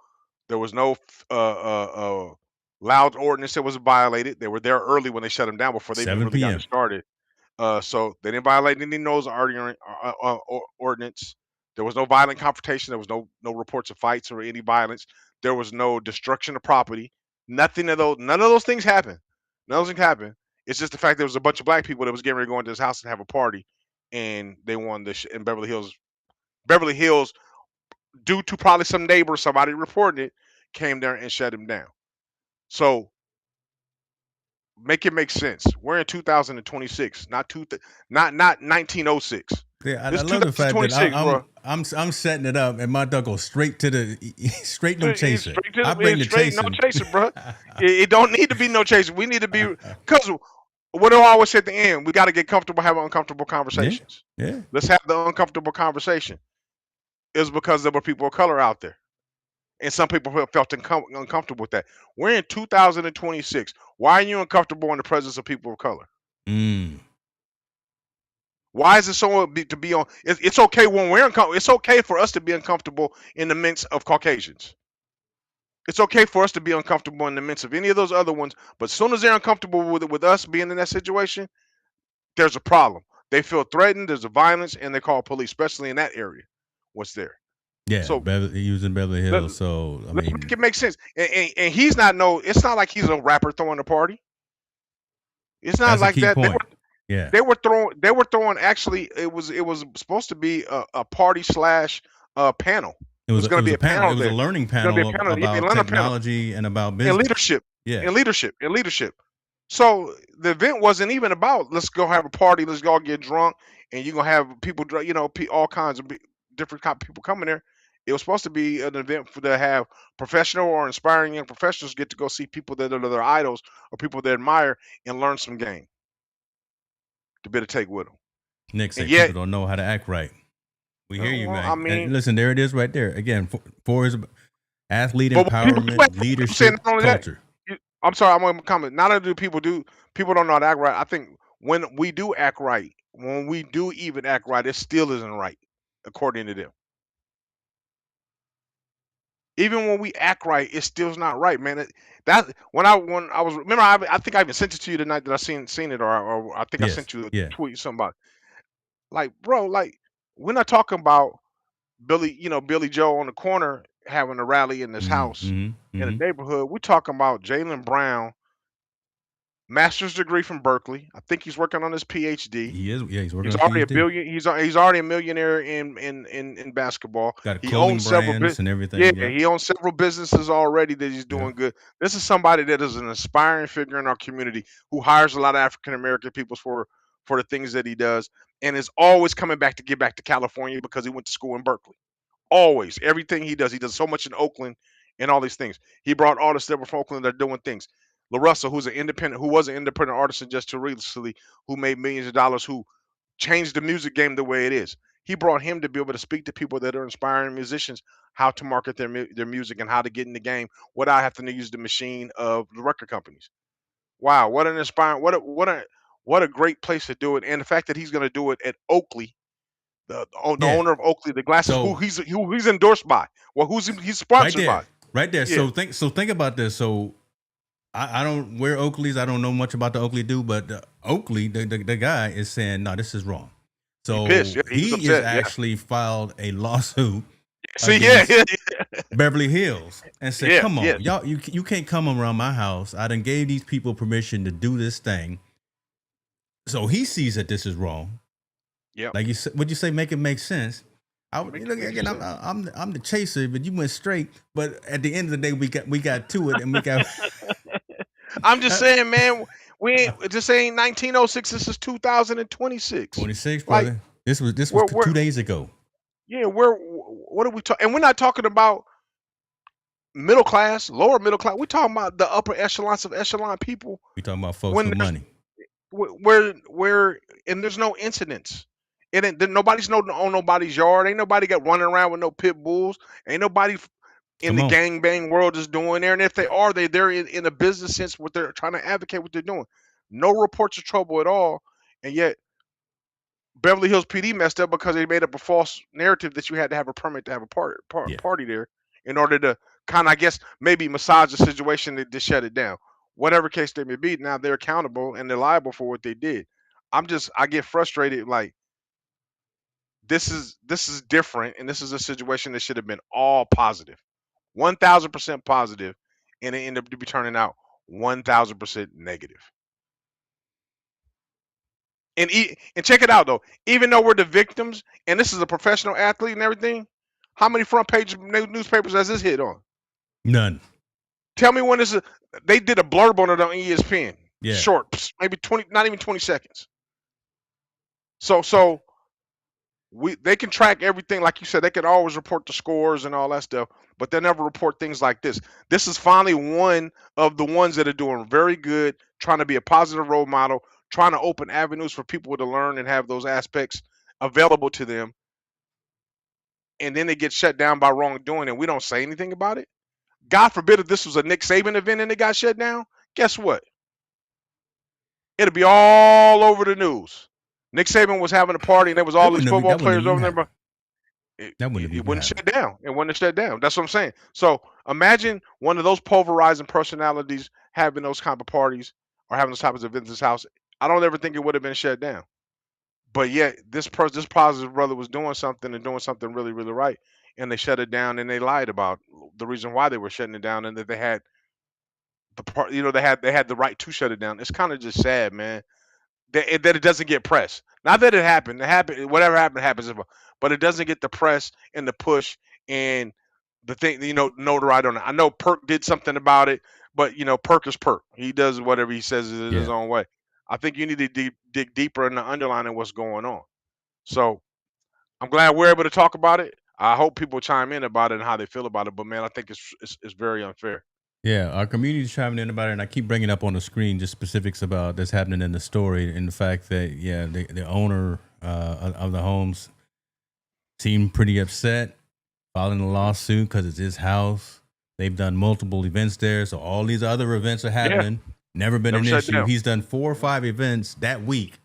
B: loud ordinance that was violated. They were there early when they shut them down before they even
A: 7
B: really got it
A: p.m.
B: started. So they didn't violate any noise ordinance. There was no violent confrontation. There was no reports of fights or any violence. There was no destruction of property. Nothing of those. None of those things happened. None of those things happened. It's just the fact there was a bunch of black people that was getting ready to go into his house and have a party, and they wanted this in Beverly Hills. Beverly Hills, due to probably some neighbor, somebody reporting it, came there and shut him down. So make it make sense. We're in 2026, not 1906.
A: Yeah,
B: This
A: I love the fact that
B: 2026, bro.
A: I'm setting it up, and my duck goes straight to the straight no chaser.
B: Straight to
A: I bring the
B: straight, no
A: chasing.
B: chaser, bro. It don't need to be no chaser. We need to be, because what do I always say at the end? We got to get comfortable having uncomfortable conversations.
A: Yeah.
B: Let's have the uncomfortable conversation. It's because there were people of color out there, and some people felt uncomfortable with that. We're in 2026. Why are you uncomfortable in the presence of people of color? Why is it so to be on? It's okay when we're uncomfortable. It's okay for us to be uncomfortable in the midst of Caucasians. It's okay for us to be uncomfortable in the midst of any of those other ones. But as soon as they're uncomfortable with us being in that situation, there's a problem. They feel threatened. There's a violence, and they call police, especially in that area. What's there?
A: Yeah,
B: So
A: using Beverly Hills. So I
B: let's
A: mean,
B: make it make sense. And he's not it's not like he's a rapper throwing a party. It's not
A: that's a
B: like
A: key
B: that.
A: point. Yeah,
B: They were throwing. Actually, it was supposed to be a party slash panel.
A: it was
B: going to be a panel.
A: It was a learning panel about technology and about business
B: and leadership.
A: Yeah,
B: and leadership. So the event wasn't even about let's go have a party, let's go all get drunk, and you're gonna have people, all kinds of different kind of people coming there. It was supposed to be an event to have professional or inspiring young professionals get to go see people that are their idols or people they admire and learn some game to be able to take with them.
A: Nick said people don't know how to act right. We hear you, man. I mean, and listen, there it is right there. Again, for his athlete empowerment, leadership, culture.
B: I'm sorry, I'm going to comment. Not only do people don't know how to act right. I think when we do act right, when we do even act right, it still isn't right, according to them. Even when we act right, it still's not right, man. When I was remember, I think I even sent it to you tonight that I seen it, or I think I sent you a tweet something about, like, bro, like we're not talking about Billy Joe on the corner having a rally in this house in a neighborhood. We're talking about Jaylen Brown, master's degree from Berkeley. I think he's working on his PhD.
A: He is. Yeah, he's working.
B: He's already he's already a millionaire in basketball.
A: Got he owns several brands and everything.
B: Yeah, he owns several businesses already that he's doing good. This is somebody that is an inspiring figure in our community who hires a lot of African American people for the things that he does, and is always coming back to get back to California because he went to school in Berkeley. Always, everything he does so much in Oakland and all these things. He brought artists that were from Oakland that are doing things. LaRussell, who was an independent artist just too recently, who made millions of dollars, who changed the music game the way it is. He brought him to be able to speak to people that are inspiring musicians, how to market their music and how to get in the game without having to use the machine of the record companies. Wow, what an inspiring, what a great place to do it, and the fact that he's going to do it at Oakley, the owner of Oakley, the glasses, who he's endorsed by, he's sponsored by.
A: Right there. Yeah. So think about this. So I don't wear Oakleys. I don't know much about the Oakley dude, but Oakley, the guy is saying, no, this is wrong. So he is actually filed a lawsuit. Beverly Hills and said, come on, y'all, you can't come around my house. I done gave these people permission to do this thing. So he sees that this is wrong. Yeah. Like you said, what'd you say? Make it make sense. I'm the chaser, but you went straight. But at the end of the day, we got to it, and we got.
B: I'm just saying, man. This ain't 1906. This is 2026.
A: 26, brother. Like, this was 2 days ago.
B: Yeah, what are we talking? And we're not talking about middle class, lower middle class. We talking about the upper echelons of echelon people.
A: We talking about folks
B: When
A: with
B: there's
A: money.
B: where and there's no incidents. Nobody's on nobody's yard. Ain't nobody got running around with no pit bulls. Ain't nobody in
A: Come
B: the
A: on.
B: gangbang world is doing there. And if they are, they're in a business sense what they're trying to advocate what they're doing. No reports of trouble at all. And yet Beverly Hills PD messed up because they made up a false narrative that you had to have a permit to have a
A: Yeah.
B: party there in order to kind of, I guess, maybe massage the situation to shut it down. Whatever case they may be, now they're accountable and they're liable for what they did. I get frustrated. Like this is different, and this is a situation that should have been all positive, 1,000% positive, and it ended up to be turning out 1,000% negative. And check it out though. Even though we're the victims, and this is a professional athlete and everything, how many front page newspapers has this hit on?
A: None.
B: Tell me when they did a blurb on it on ESPN.
A: Yeah.
B: Short, maybe 20, not even 20 seconds. So they can track everything, like you said. They can always report the scores and all that stuff, but they never report things like this. This is finally one of the ones that are doing very good, trying to be a positive role model, trying to open avenues for people to learn and have those aspects available to them. And then they get shut down by wrongdoing, and we don't say anything about it. God forbid if this was a Nick Saban event and it got shut down. Guess what? It'll be all over the news. Nick Saban was having a party, and there was all these football players over there. But it wouldn't shut down. It wouldn't shut down. That's what I'm saying. So imagine one of those pulverizing personalities having those kind of parties or having those types of events in his house. I don't ever think it would have been shut down. But yet this positive brother was doing something and doing something really, really right, and they shut it down, and they lied about the reason why they were shutting it down, and that they had they had the right to shut it down. It's kind of just sad, man, that it doesn't get press. Not that it happened. Whatever happened happens, but it doesn't get the press and the push and the thing. Notoriety on it. I know Perk did something about it, but Perk is Perk. He does whatever he says in his own way. I think you need to dig deeper in the underlying of what's going on. So I'm glad we're able to talk about it. I hope people chime in about it and how they feel about it. But man, I think it's very unfair.
A: Yeah, our community's chiming in about it, and I keep bringing up on the screen just specifics about that's happening in the story, and the fact that the owner of the homes seemed pretty upset, filing a lawsuit because it's his house. They've done multiple events there, so all these other events are happening. Yeah. Never been an issue. Down. He's done 4 or 5 events that week.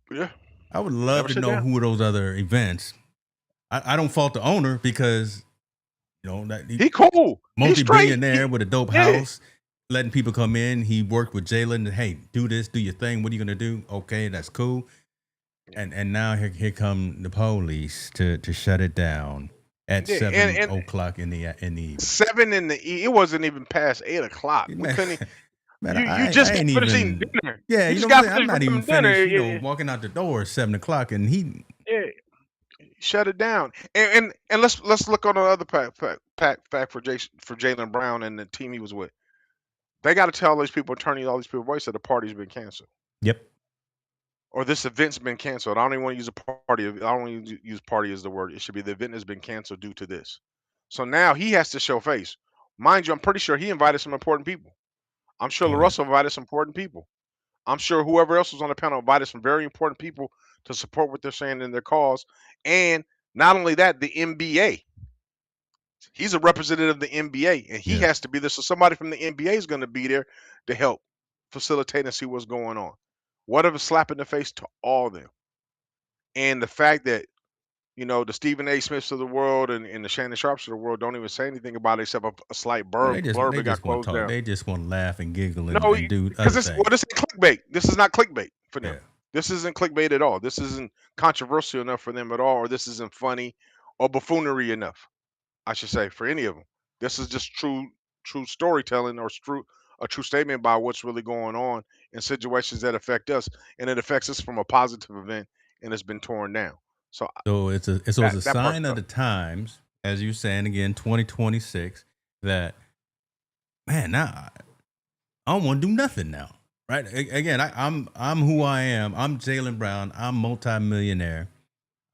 B: Yeah,
A: I would love to know who are those other events. I don't fault the owner because that
B: he cool,
A: multi-billionaire with a dope house, letting people come in. He worked with Jaylon and hey, do this, do your thing. What are you gonna do? Okay, that's cool. And now here come the police to shut it down at 7 o'clock in the evening.
B: 7 in the it wasn't even past 8 o'clock. We couldn't.
A: Man,
B: you just
A: ain't
B: finished
A: eating
B: dinner.
A: Yeah,
B: you
A: I'm not even finished. Walking out the door at 7 o'clock, and he
B: shut it down. And let's look on the other fact for Jaylen Brown and the team he was with. They got to tell all these people, turning all these people voice that the party's been canceled.
A: Yep.
B: Or this event's been canceled. I don't even want to use a party. I don't want to use party as the word. It should be the event has been canceled due to this. So now he has to show face. Mind you, I'm pretty sure he invited some important people. I'm sure LaRussell invited some important people. I'm sure whoever else was on the panel invited some very important people to support what they're saying in their cause. And not only that, the NBA. He's a representative of the NBA, and he has to be there. So somebody from the NBA is going to be there to help facilitate and see what's going on. What of a slap in the face to all of them. And the fact that, the Stephen A. Smiths of the world and the Shannon Sharps of the world don't even say anything about it except a slight blurb.
A: They
B: got closed down.
A: They just want to laugh and giggle and do other things.
B: This isn't clickbait. This is not clickbait for them. Yeah. This isn't clickbait at all. This isn't controversial enough for them at all, or this isn't funny or buffoonery enough, I should say, for any of them. This is just true storytelling or a true statement about what's really going on in situations that affect us, and it affects us from a positive event, and it's been torn down. So
A: it's a sign of the times, as you're saying again, 2026. That man, now I don't want to do nothing now, right? Again, I'm who I am. I'm Jaylen Brown. I'm multimillionaire.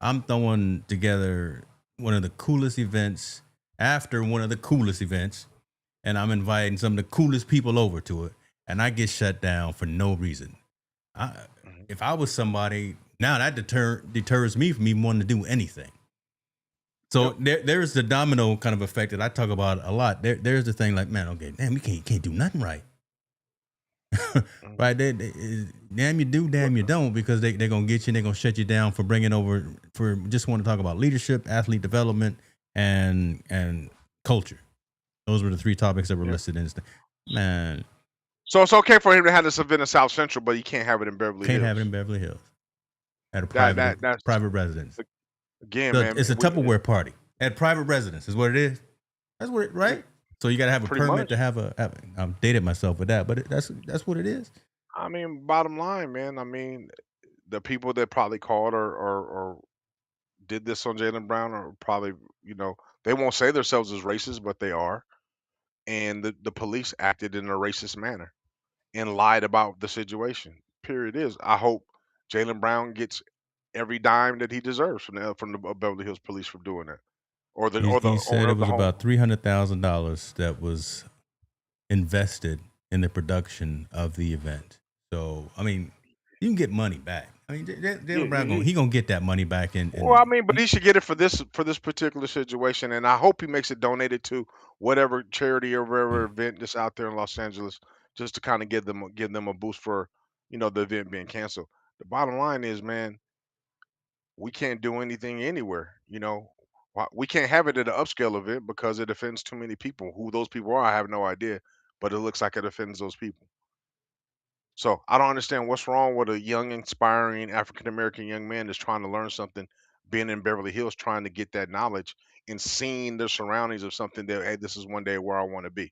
A: I'm throwing together one of the coolest events after one of the coolest events. and I'm inviting some of the coolest people over to it, and I get shut down for no reason. If I was somebody, now that deters me from even wanting to do anything. So there's the domino kind of effect that I talk about a lot. There's the thing like, man, okay, damn, we can't do nothing right. Right? Damn you do, damn you don't, because they're going to get you and they're going to shut you down for bringing over, for just want to talk about leadership, athlete development, and culture. Those were the 3 topics that were listed in this thing. Man.
B: So it's okay for him to have this event in South Central, but he can't have it in Beverly Hills.
A: Can't have it in Beverly Hills. At a private residence.
B: Again,
A: so
B: man.
A: It's a Tupperware party. At private residence is what it is. That's what it, right? So you got to have a permit to have I'm dated myself with that, but that's what it is.
B: I mean, bottom line, man. I mean, the people that probably called or did this on Jaylen Brown are probably, they won't say themselves as racist, but they are. And the police acted in a racist manner and lied about the situation. Period is. I hope Jaylen Brown gets every dime that he deserves from the Beverly Hills Police for doing that.
A: He said it was about $300,000 that was invested in the production of the event. So, I mean, you can get money back. I mean, Jaylen Brown he gonna get that money back.
B: Well, I mean, but he should get it for this particular situation, and I hope he makes it donated to whatever charity or whatever event that's out there in Los Angeles, just to kind of give them a boost for the event being canceled. The bottom line is, man, we can't do anything anywhere. We can't have it at an upscale event because it offends too many people. Who those people are, I have no idea, but it looks like it offends those people. So I don't understand what's wrong with a young, inspiring African American young man that's trying to learn something, being in Beverly Hills, trying to get that knowledge and seeing the surroundings of something that, hey, this is one day where I want to be.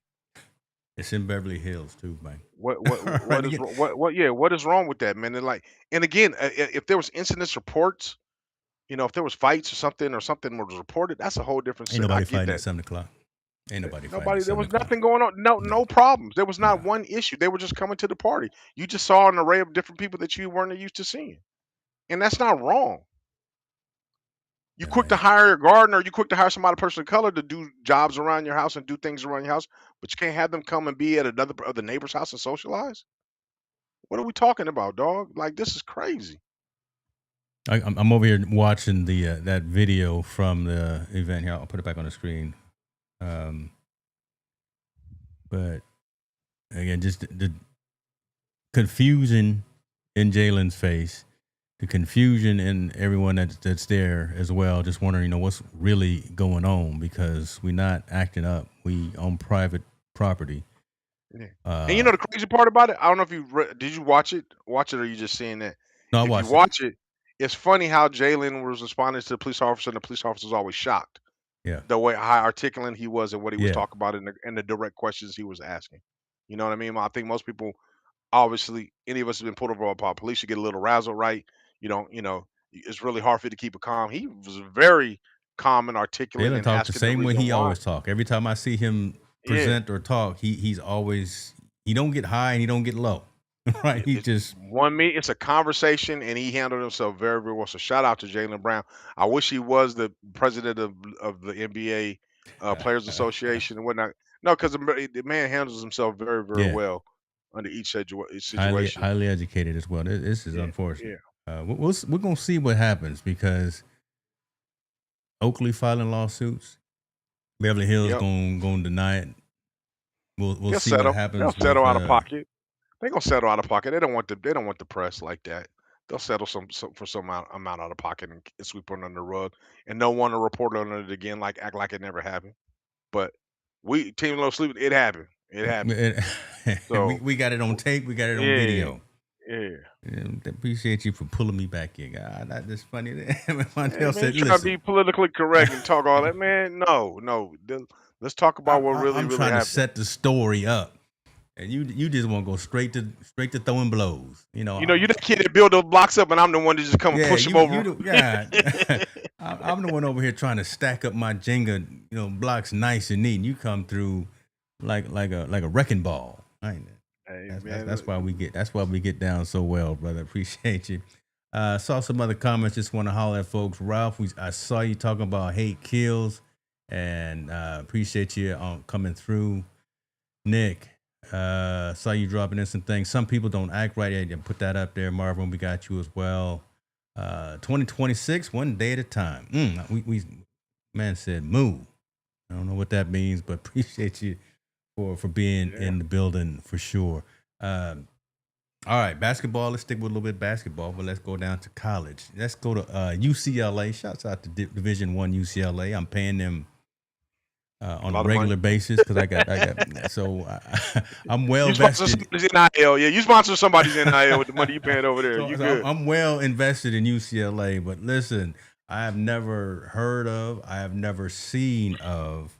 A: It's in Beverly Hills too, man.
B: What is wrong with that, man? And again, if there was incidents reports, if there was fights or something was reported, that's a whole different.
A: Ain't nobody fighting at 7:00. Ain't nobody fighting.
B: There was nothing going on. No problems. There was not one issue. They were just coming to the party. You just saw an array of different people that you weren't used to seeing, and that's not wrong. You quick to hire a gardener. You quick to hire somebody, person of color, to do jobs around your house and do things around your house, but you can't have them come and be at another of the neighbor's house and socialize. What are we talking about, dog? Like, this is crazy.
A: I'm over here watching the that video from the event here. I'll put it back on the screen. But again, just the confusion in Jaylen's face, the confusion in everyone that's there as well, just wondering, what's really going on, because we're not acting up. We on private property.
B: Yeah. And the crazy part about it, I don't know if did you watch it? Watch it, or are you just seeing that?
A: No,
B: if you watch it, it's funny how Jaylen was responding to the police officer, and the police officer was always shocked.
A: Yeah.
B: The way how articulate he was and what he was talking about and the direct questions he was asking. You know what I mean? I think most people, obviously, any of us have been pulled over by police, you get a little razzle, right? It's really hard for you to keep it calm. He was very calm and articulate.
A: Jaylen talks the same way he always talk. Every time I see him present or talk, he's always, he don't get high and he don't get low. Right?
B: It's a conversation, and he handled himself very, very well. So shout out to Jaylen Brown. I wish he was the president of the NBA Players Association and whatnot. No, because the man handles himself very, very well under each situation.
A: Highly educated as well. This is unfortunate. We're gonna see what happens, because Oakley filing lawsuits, Beverly Hills gonna deny it. We'll see what happens.
B: They'll settle out of pocket. They're gonna settle out of pocket. They don't want the press like that. They'll settle for some amount out of pocket and sweep it under the rug, and no one to report on it again. Act like it never happened. But Team Low Sleep, it happened. It happened.
A: So we got it on tape. We got it on video.
B: Yeah.
A: Appreciate you for pulling me back in. God, that's funny.
B: Montell said, "Listen, trying to be politically correct and talk all that, man. No. Let's talk about what really
A: I'm
B: really
A: trying
B: happened."
A: To set the story up. And you just want to go straight to throwing blows.
B: You're the kid that build those blocks up, and I'm the one that just come and push them over.
A: I'm the one over here trying to stack up my Jenga, blocks nice and neat. And you come through like a wrecking ball. That's why we get down so well, brother. Appreciate you. Saw some other comments. Just want to holler at folks. Ralph, I saw you talking about hate kills, and appreciate you coming through. Nick, saw you dropping in some things. Some people don't act right. And put that up there. Marvin, we got you as well. 2026, one day at a time. We man said move. I don't know what that means, but appreciate you for being in the building for sure. All right, basketball. Let's stick with a little bit of basketball, but let's go down to college. Let's go to UCLA. Shouts out to Division I UCLA. I'm paying them on a regular basis because I got. So I'm well invested.
B: You sponsor somebody's NIL. Yeah, you sponsor somebody's NIL with the money you paying over there. You good?
A: I'm well invested in UCLA, but listen, I have never heard of, I have never seen of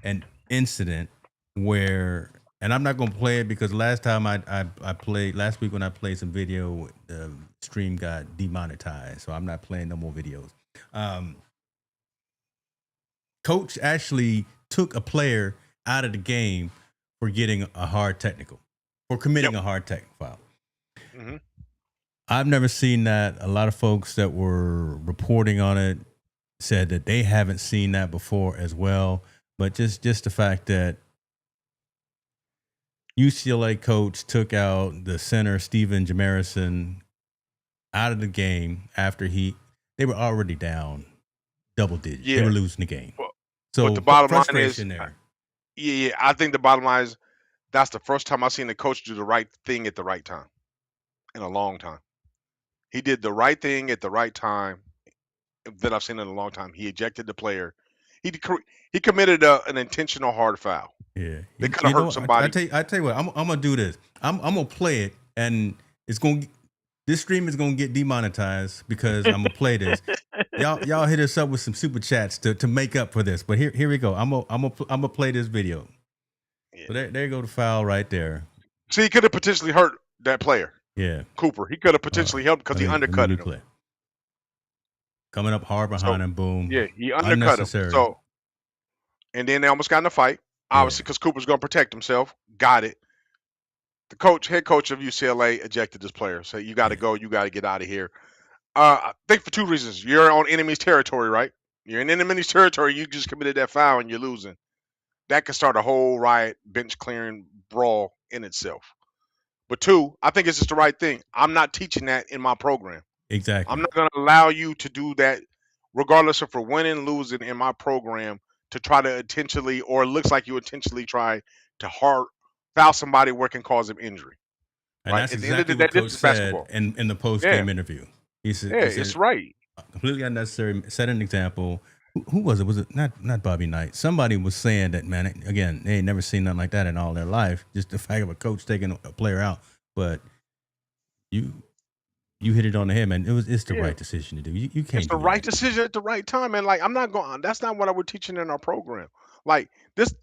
A: an incident where, and I'm not going to play it because last time I played, last week when I played some video, the stream got demonetized. So I'm not playing no more videos. Coach actually took a player out of the game for getting a hard technical, for committing a hard technical foul. Mm-hmm. I've never seen that. A lot of folks that were reporting on it said that they haven't seen that before as well. But just the fact that UCLA coach took out the center, Stephen Jamarison, out of the game after they were already down double digits. Yeah. They were losing the game. So
B: but the bottom line is,
A: there.
B: Yeah, I think the bottom line is that's the first time I've seen the coach do the right thing at the right time in a long time. He did the right thing at the right time that I've seen in a long time. He ejected the player. He committed an intentional hard foul.
A: Yeah,
B: they could have hurt somebody.
A: I tell you what, I'm gonna do this. I'm gonna play it, and this stream is gonna get demonetized because I'm gonna play this. Y'all hit us up with some super chats to make up for this. But here we go. I'm gonna play this video. Yeah. So there you go, the foul right there.
B: See, he could have potentially hurt that player.
A: Yeah,
B: Cooper. He could have potentially helped because he undercut him.
A: Coming up hard behind him, boom.
B: Yeah, he undercut him. So, and then they almost got in a fight, obviously, because Cooper's going to protect himself. Got it. The head coach of UCLA, ejected this player. So you got to go. You got to get out of here. I think for two reasons. You're on enemy's territory, right? You're in enemy's territory. You just committed that foul and you're losing. That could start a whole riot, bench clearing brawl in itself. But two, I think it's just the right thing. I'm not teaching that in my program.
A: Exactly.
B: I'm not going to allow you to do that, regardless of for winning, losing in my program, to try to intentionally, or it looks like you intentionally try to foul somebody where it can cause them injury.
A: And right? That's exactly what Coach said in the post-game interview. He said,
B: it's right.
A: Completely unnecessary. Set an example. Who was it? Was it not Bobby Knight? Somebody was saying that, man, again, they ain't never seen nothing like that in all their life. Just the fact of a coach taking a player out. But you hit it on the head, man. It's the right decision to do. You can't.
B: It's the right decision at the right time, man. Like, I'm not going. That's not what I was teaching in our program. Like this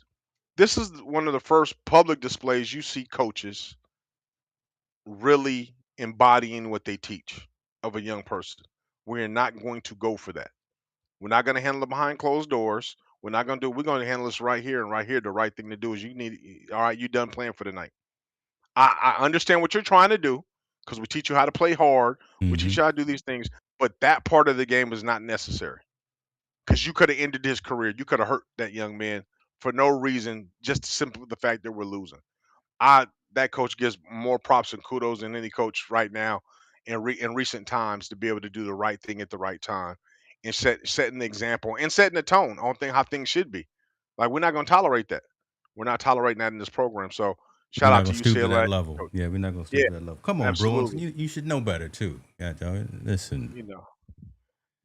B: is one of the first public displays you see coaches really embodying what they teach of a young person. We're not going to go for that. We're not going to handle it behind closed doors. We're not going to do. We're going to handle this right here and right here. The right thing to do is all right, you done playing for the night. I understand what you're trying to do because we teach you how to play hard. We teach you how to do these things. But that part of the game is not necessary because you could have ended his career. You could have hurt that young man for no reason, just simply the fact that we're losing. That coach gives more props and kudos than any coach right now in recent times to be able to do the right thing at the right time and setting the example and setting the tone on how things should be. Like, we're not going to tolerate that. We're not tolerating that in this program. So shout out to UCLA.
A: That level. Yeah, we're not going to stoop to that level. Come on, Bruins. You should know better too. Yeah, listen.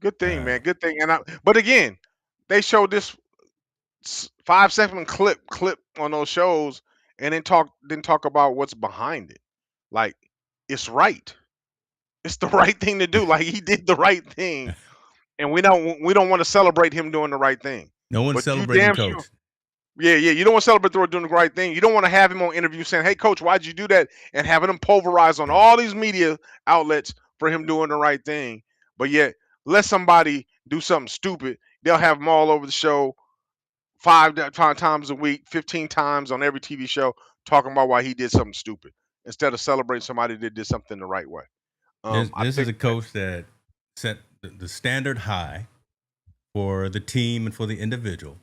B: Good thing, man. Good thing. But again, they showed this 5-second clip on those shows and then didn't talk about what's behind it. Like, it's right. It's the right thing to do. Like, he did the right thing, and we don't want to celebrate him doing the right thing.
A: No one's celebrating Coach.
B: Sure, yeah, you don't want to celebrate doing the right thing. You don't want to have him on interview saying, "Hey, Coach, why'd you do that?" and having him pulverized on all these media outlets for him doing the right thing. But yet, let somebody do something stupid, they'll have him all over the show 5 times a week, 15 times on every TV show, talking about why he did something stupid instead of celebrating somebody that did something the right way.
A: This is a coach that set the standard high for the team and for the individual.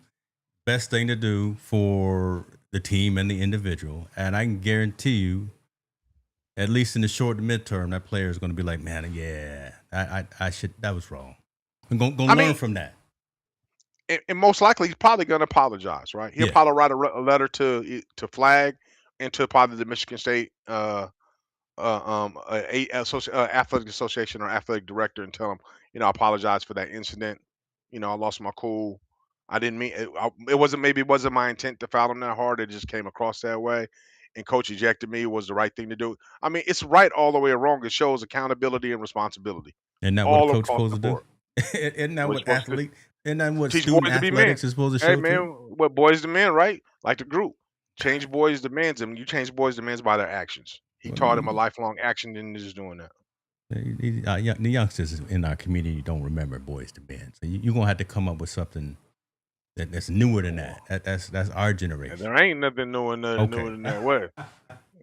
A: Best thing to do for the team and the individual. And I can guarantee you, at least in the short to midterm, that player is going to be like, man, yeah, I should, that was wrong. I'm going to learn from that.
B: And most likely he's probably going to apologize, right? He'll probably write a letter to Flag and to probably the Michigan State athletic association or athletic director and tell him, I apologize for that incident. I lost my cool. I didn't mean it. It wasn't my intent to foul him that hard. It just came across that way. And coach ejected me. It was the right thing to do. I mean, it's right all the way wrong. It shows accountability and responsibility.
A: Isn't that what a coach supposed to do? Isn't that what athlete? Isn't that what student athletics is supposed to show?
B: Hey man, what boys to men, right? Like the group. Change boys to men's, and you change boys to men's by their actions. He taught him a lifelong action than just doing that.
A: The youngsters in our community don't remember boys to men, so you're gonna have to come up with something that's newer than that. That's our generation.
B: And there ain't nothing newer than that. What?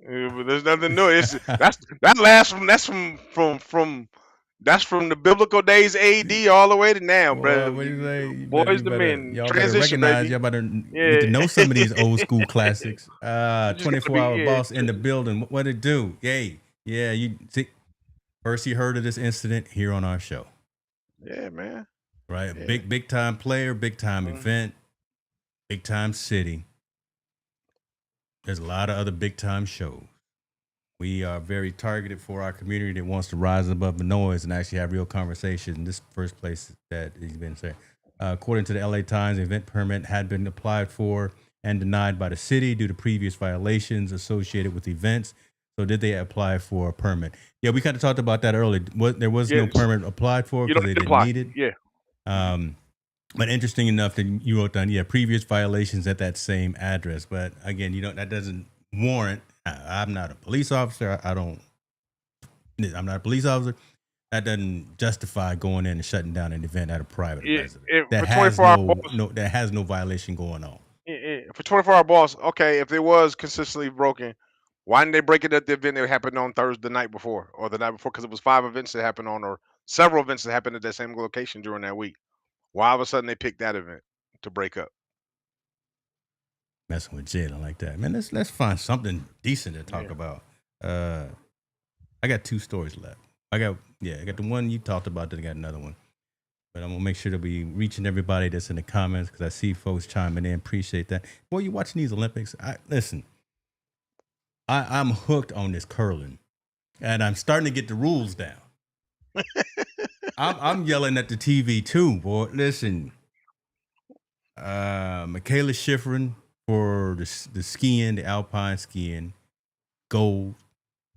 B: There's nothing new. That's from the biblical days AD all the way to now, bro. Boys to men.
A: Y'all better recognize, y'all better get to know some of these old school classics. 24-hour boss in the building. What it do? Yay. Yeah, you see, first you heard of this incident here on our show.
B: Yeah, man.
A: Right? Yeah. Big time player, big time event, big time city. There's a lot of other big time shows. We are very targeted for our community that wants to rise above the noise and actually have real conversation. This first place that he's been saying. According to the LA Times, the event permit had been applied for and denied by the city due to previous violations associated with events. So did they apply for a permit? Yeah, we kind of talked about that earlier. There was no permit applied for because they didn't need it.
B: Yeah.
A: But interesting enough that you wrote down, previous violations at that same address. But again, that doesn't warrant. I'm not a police officer. I'm not a police officer. That doesn't justify going in and shutting down an event at a private residence. That has no violation going on.
B: For 24-hour balls, okay, if it was consistently broken, why didn't they break it at the event that happened on Thursday the night before or the night before? Because it was 5 events that happened or several events that happened at that same location during that week. Why all of a sudden they picked that event to break up?
A: Messing with Jaylon like that, man. Let's find something decent to talk about. I got 2 stories left. I got the one you talked about. Then I got another one, but I'm gonna make sure to be reaching everybody that's in the comments because I see folks chiming in. Appreciate that. Boy, you watching these Olympics? I'm hooked on this curling, and I'm starting to get the rules down. I'm yelling at the TV too, boy. Listen, Michaela Schifrin for the skiing, the alpine skiing, gold.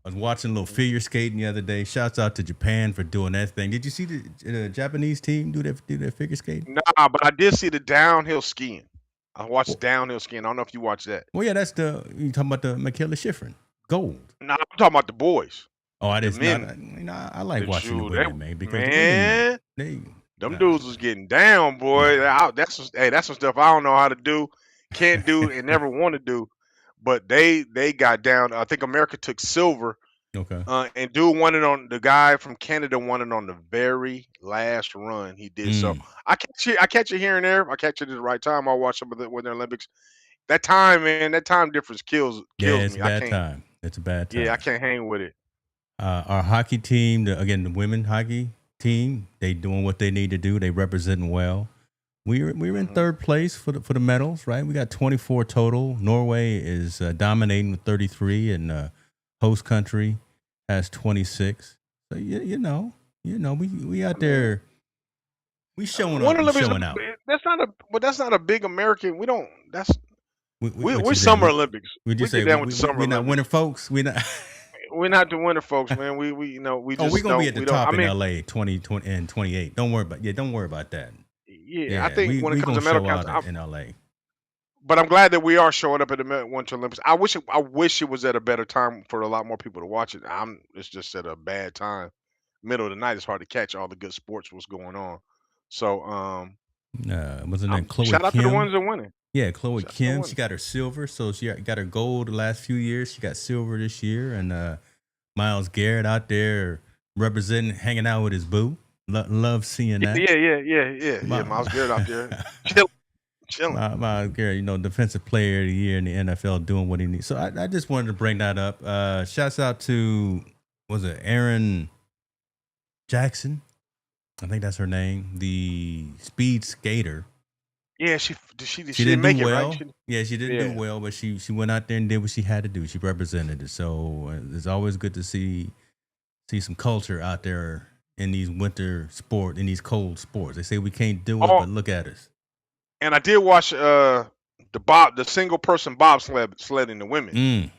A: I was watching a little figure skating the other day. Shouts out to Japan for doing that thing. Did you see the Japanese team do their figure skating?
B: Nah, but I did see the downhill skiing. I watched downhill skiing. I don't know if you watched that.
A: Well, yeah, you talking about the Michaela Schifrin, gold.
B: No, I'm talking about the boys.
A: Oh, I didn't. I like watching the women, man. Because
B: them dudes was getting down, boy. That's some stuff I don't know how to do, can't do, and never want to do. But they got down. I think America took silver.
A: Okay.
B: And the guy from Canada won it on the very last run. He did so. I catch it here and there. I catch it at the right time. I watch some of the Winter Olympics. That time, man, that time difference kills me.
A: It's a bad time. It's a bad time.
B: Yeah, I can't hang with it.
A: Our hockey team, the women hockey team, they doing what they need to do. They representing well. We're in third place for the medals, right? We got 24 total. Norway is dominating with 33, and host country has 26. So you know, we out there. We showing up, and showing out.
B: That's not a big American. We don't. We're Summer Olympics.
A: We just say we're not winter folks. We're not.
B: We're not the winter folks, man. We just.
A: We're gonna be at the top in LA 2020 and 28. Don't worry about that.
B: Yeah, I think when it comes to medal counts
A: in LA.
B: But I'm glad that we are showing up at the Winter Olympics. I wish it was at a better time for a lot more people to watch it. It's just at a bad time. Middle of the night, it's hard to catch all the good sports what's going on. So
A: wasn't that Chloe
B: shout out
A: Kim?
B: To the ones that are winning.
A: Yeah, Chloe Kim. She got her silver, so she got her gold the last few years. She got silver this year, and Myles Garrett out there representing, hanging out with his boo. Love seeing that.
B: Yeah. Myles Garrett out there chilling.
A: my girl, defensive player of the year in the NFL, doing what he needs. So I just wanted to bring that up. Shouts out to, was it Aaron Jackson? I think that's her name. The speed skater.
B: Yeah, she
A: She
B: didn't make
A: do
B: it,
A: well.
B: right?
A: Yeah, she didn't do well, but she went out there and did what she had to do. She represented it. So it's always good to see some culture out there in these winter sport, in these cold sports. They say we can't do it, but look at us.
B: And I did watch the single person bobsledding the women.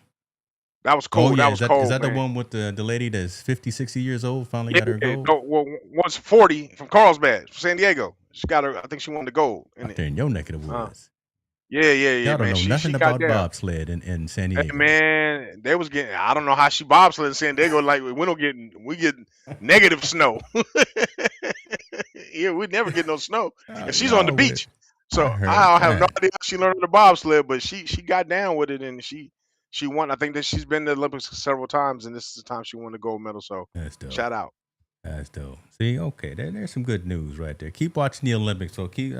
B: That was cool.
A: Oh, yeah.
B: That was cold.
A: Is that
B: man.
A: the one with the lady that's 50, 60 years old, finally got her gold?
B: Well, one's 40 from Carlsbad, from San Diego. She got her. I think she won the gold.
A: Out there in your neck of the woods.
B: Yeah.
A: Y'all don't
B: man.
A: know nothing about bobsled in San Diego.
B: Hey, man, they was getting. I don't know how she bobsled in San Diego. Like we get negative snow. Yeah, we never get no snow, and she's on the beach. So I have no idea how she learned the bobsled, but she got down with it, and she won. I think that she's been to the Olympics several times, and this is the time she won the gold medal. So shout out.
A: That's dope. See, okay, there's some good news right there. Keep watching the Olympics. So keep.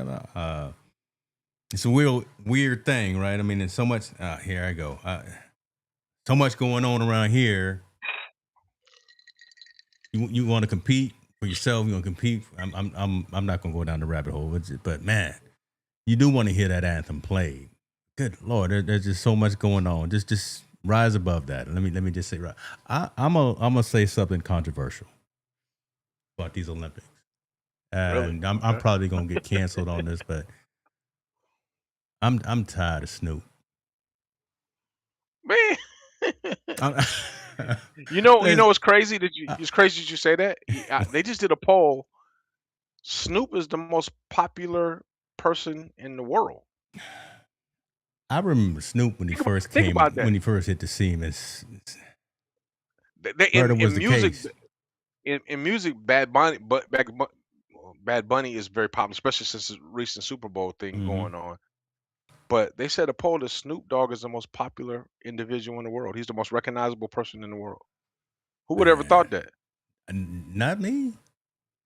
A: It's a weird thing, right? I mean, there's so much. Here I go. So much going on around here. You want to compete for yourself? You want to compete? I'm not gonna go down the rabbit hole, but man, you do want to hear that anthem played. Good Lord, there's just so much going on. Just rise above that. Let me just say, right. I'm gonna say something controversial about these Olympics, and really? I'm probably gonna get canceled on this, but I'm tired of Snoop.
B: Man, you know what's crazy? It's crazy that you say that. They just did a poll. Snoop is the most popular person in the world.
A: I remember Snoop when he first came, when he first hit the scene.
B: In music, Bad Bunny is very popular, especially since the recent Super Bowl thing going on. But they said a poll that Snoop Dogg is the most popular individual in the world. He's the most recognizable person in the world. Who would ever thought that?
A: Not me.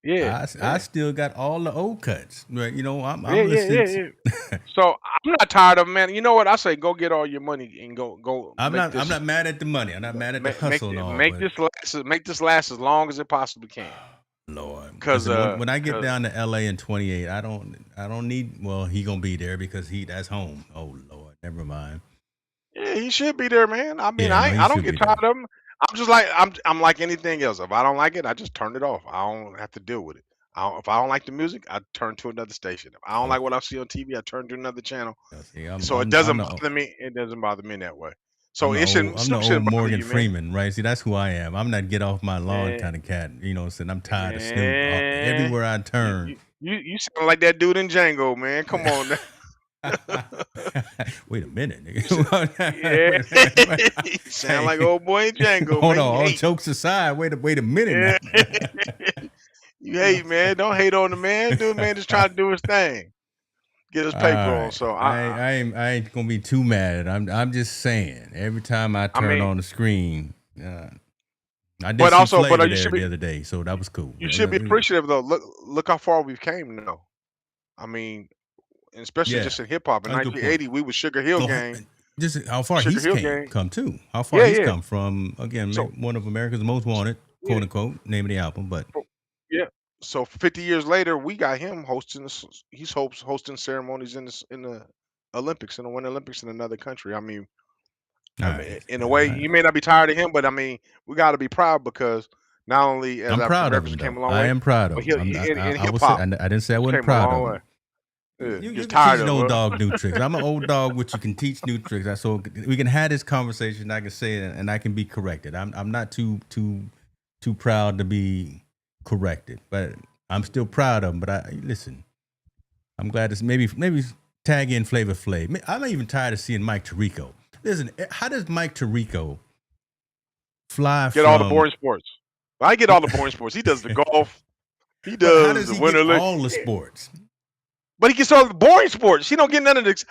B: Yeah,
A: I still got all the old cuts. Right? I'm listening.
B: Yeah. So I'm not tired of, man. You know what? I say go get all your money and go.
A: I'm not mad at the money. I'm not mad at the hustle and all.
B: Make this last as long as it possibly can.
A: Lord, because when I get down to LA in 28, I don't need. Well, he gonna be there because that's home. Oh Lord, never mind.
B: Yeah, he should be there, man. I mean, I don't get tired of him. I'm just like I'm like anything else. If I don't like it, I just turn it off. I don't have to deal with it. If I don't like the music, I turn to another station. If I don't like what I see on TV, I turn to another channel. So it doesn't bother me. It doesn't bother me that way. So I'm the old
A: Morgan Freeman, right? See, that's who I am. I'm not get off my lawn kind of cat. Saying I'm tired of Snoop. Everywhere I turn.
B: You sound like that dude in Django, man. Come on.
A: Wait a minute, nigga.
B: You sound like old boy in Django.
A: Hold on, all jokes aside. Wait a minute.
B: You hate, man. Don't hate on the man. Dude, man, just trying to do his thing. Get his paper on. So
A: I ain't gonna be too mad. I'm just saying. Every time I turn on the screen, I did some flavor there the other day, so that was cool.
B: You should be appreciative though. Look how far we've came now. I mean, especially just in hip hop. In 1980, we was Sugar Hill Gang.
A: Just how far he's come too. How far he's come from. Again, one of America's Most Wanted, quote unquote, name of the album. But
B: yeah. So 50 years later, we got him hosting. He's hosting ceremonies in the Olympics, in the Winter Olympics in another country. I mean, in a way, you may not be tired of him, but I mean, we got to be proud because not only as
A: I'm proud of him,
B: came a long
A: I
B: way,
A: am proud of him. I didn't say I wasn't proud of him. You can teach old dog new tricks. I'm an old dog, which you can teach new tricks. So we can have this conversation. I can say it, and I can be corrected. I'm not too proud to be corrected, but I'm still proud of him. But listen. I'm glad to maybe tag in Flavor Flav. I'm even tired of seeing Mike Tirico. Listen, how does Mike Tirico
B: get all the boring sports? I get all the boring sports. He does the golf. He does the Winter Olympics.
A: All the sports.
B: But he gets all the boring sports. He don't get none of this.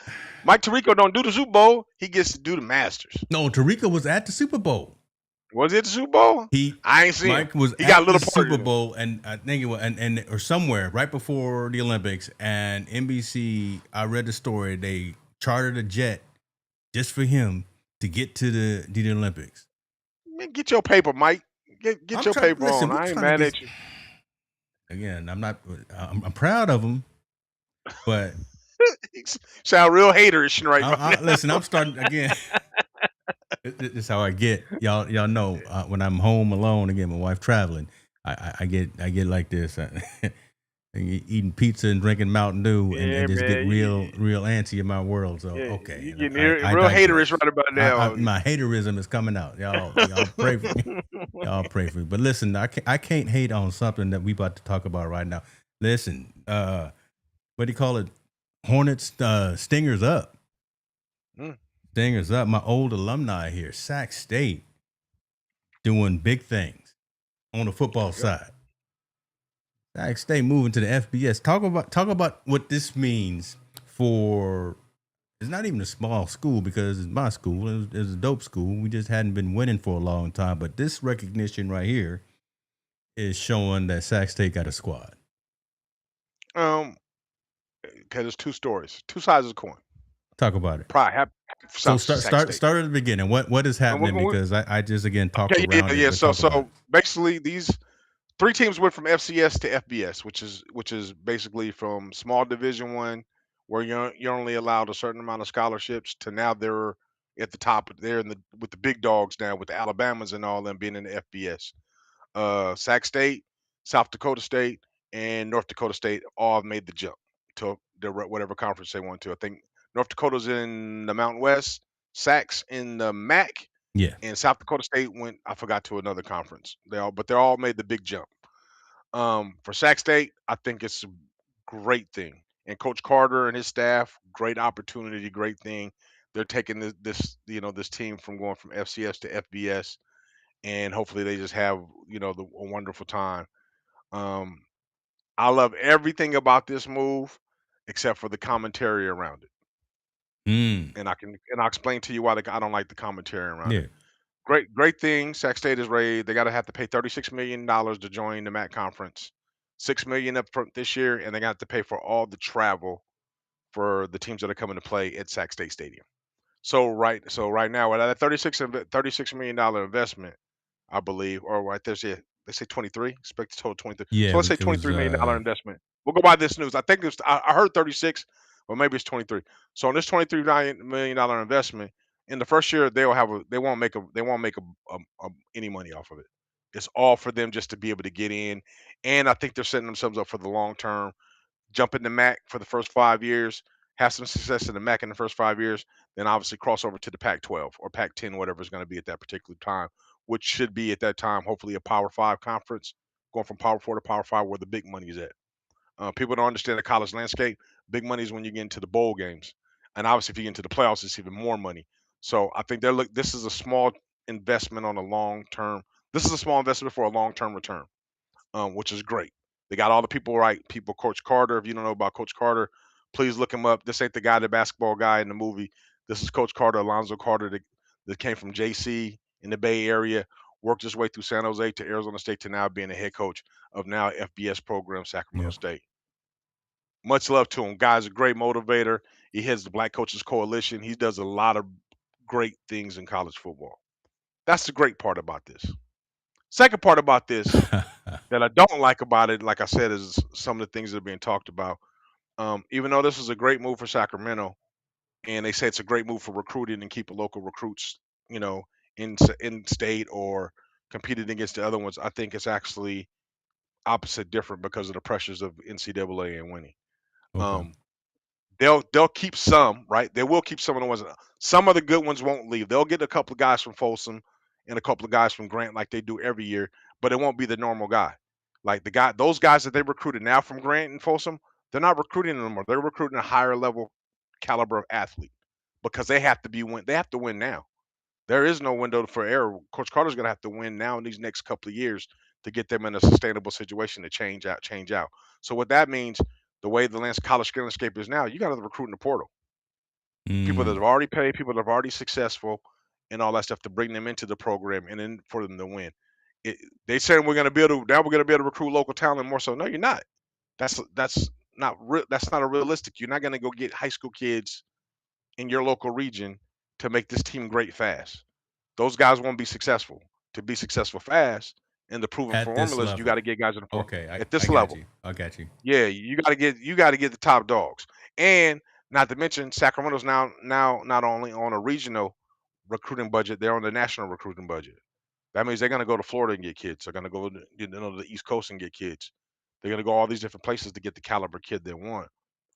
B: Mike Tirico don't do the Super Bowl. He gets to do the Masters.
A: No, Tirico was at the Super Bowl.
B: Was it the Super Bowl?
A: He
B: I ain't seen him.
A: Mike was
B: He got a
A: at the
B: little part
A: Super
B: in it.
A: Bowl, and I think it was, and or somewhere right before the Olympics, and NBC. I read the story. They chartered a jet just for him to get to the Olympics.
B: Man, get your paper, Mike. Get your paper on. I ain't mad at you.
A: Again, I'm not. I'm proud of him, but
B: sound real haterish right now.
A: Listen, I'm starting again. This is how I get. Y'all know when I'm home alone again, my wife traveling, I get like this. Eating pizza and drinking Mountain Dew and just get real antsy in my world. So okay,
B: you getting real haterish right about now.
A: My haterism is coming out. Y'all pray for me. Y'all pray for me. But listen, I can't hate on something that we about to talk about right now. Listen, what do you call it? Hornets, Stingers up. Stingers up. My old alumni here, Sac State, doing big things on the football side. Sac State moving to the FBS. Talk about what this means for. It's not even a small school because it's my school. It's a dope school. We just hadn't been winning for a long time. But this recognition right here is showing that Sac State got a squad.
B: Okay, there's two stories, two sides of the coin.
A: Talk about it.
B: So
A: start at the beginning. What is happening? Because I just again talked around it.
B: Yeah. So basically, these 3 teams went from FCS to FBS, which is basically from small Division I, where you're only allowed a certain amount of scholarships, to now they're at the top. They're with the big dogs now, with the Alabamas and all them being in the FBS. Sac State, South Dakota State, and North Dakota State all have made the jump to whatever conference they want to. I think North Dakota's in the Mountain West, Sac's in the MAC, and South Dakota State went, I forgot, to another conference. They all made the big jump. For Sac State, I think it's a great thing. And Coach Carter and his staff, great opportunity, great thing. They're taking this team from going from FCS to FBS, and hopefully they just have a wonderful time. I love everything about this move except for the commentary around it. And I'll explain to you why I don't like the commentary around it. Great thing. Sac State is ready. They got to have to pay $36 million to join the MAC conference. $6 million up front this year, and they got to pay for all the travel for the teams that are coming to play at Sac State Stadium. So right now, with that $36 million investment, I believe, or right there's they say 23, expect to total 23.
A: Yeah,
B: so let's say $23 million investment. We'll go by this news. I think I heard 36, or maybe it's 23. So on this $23 million investment, in the first year they won't make any money off of it. It's all for them just to be able to get in, and I think they're setting themselves up for the long term. Jump in the MAC for the first 5 years, have some success in the MAC in the first 5 years, then obviously cross over to the Pac-12 or Pac-10, whatever it's going to be at that particular time, which should be at that time hopefully a Power 5 conference, going from Power 4 to Power 5 where the big money is at. People don't understand the college landscape. Big money is when you get into the bowl games, and obviously if you get into the playoffs, it's even more money. So I think this is a small investment on a long term. This is a small investment for a long term return, which is great. They got all the people right. Coach Carter. If you don't know about Coach Carter, please look him up. This ain't the guy, the basketball guy in the movie. This is Coach Carter, Alonzo Carter, that came from JC in the Bay Area, worked his way through San Jose to Arizona State to now being a head coach of now FBS program, Sacramento State. Much love to him. Guy's a great motivator. He heads the Black Coaches Coalition. He does a lot of great things in college football. That's the great part about this. Second part about this that I don't like about it, like I said, is some of the things that are being talked about. Even though this is a great move for Sacramento, and they say it's a great move for recruiting and keeping local recruits, in state or competing against the other ones, I think it's actually opposite different because of the pressures of NCAA and winning.
A: Okay.
B: They'll keep some, right? They will keep some of the ones. Some of the good ones won't leave. They'll get a couple of guys from Folsom and a couple of guys from Grant, like they do every year, but it won't be the normal guy. Like those guys that they recruited now from Grant and Folsom, they're not recruiting them anymore. They're recruiting a higher level caliber of athlete because they have to win now. There is no window for error. Coach Carter's going to have to win now in these next couple of years to get them in a sustainable situation to change out. So what that means, the way the college landscape is now, you got to recruit in the portal. People that have already paid, people that are already successful, and all that stuff to bring them into the program and then for them to win. They saying we're going to be able to now we're going to be able to recruit local talent more so. No, you're not. That's not real. That's not a realistic. You're not going to go get high school kids in your local region to make this team great fast. Those guys won't be successful. To be successful fast and the proven
A: At this
B: formulas, you got
A: level.
B: to get guys in the form
A: Okay,
B: at
A: I
B: this
A: got
B: level.
A: you. I got you.
B: Yeah, you got to get the top dogs, and not to mention Sacramento's now not only on a regional recruiting budget, they're on the national recruiting budget. That means they're going to go to Florida and get kids. They're going to go to the East Coast and get kids. They're going to go all these different places to get the caliber kid they want.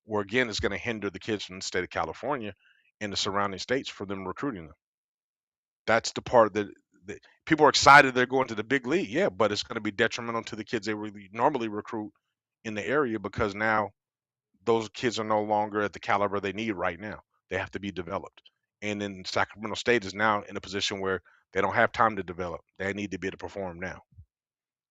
B: Where again, it's going to hinder the kids from the state of California and the surrounding states for them recruiting them. That's the part that people are excited they're going to the big league. Yeah, but it's going to be detrimental to the kids they really normally recruit in the area because now those kids are no longer at the caliber they need right now. They have to be developed. And then Sacramento State is now in a position where they don't have time to develop. They need to be able to perform now.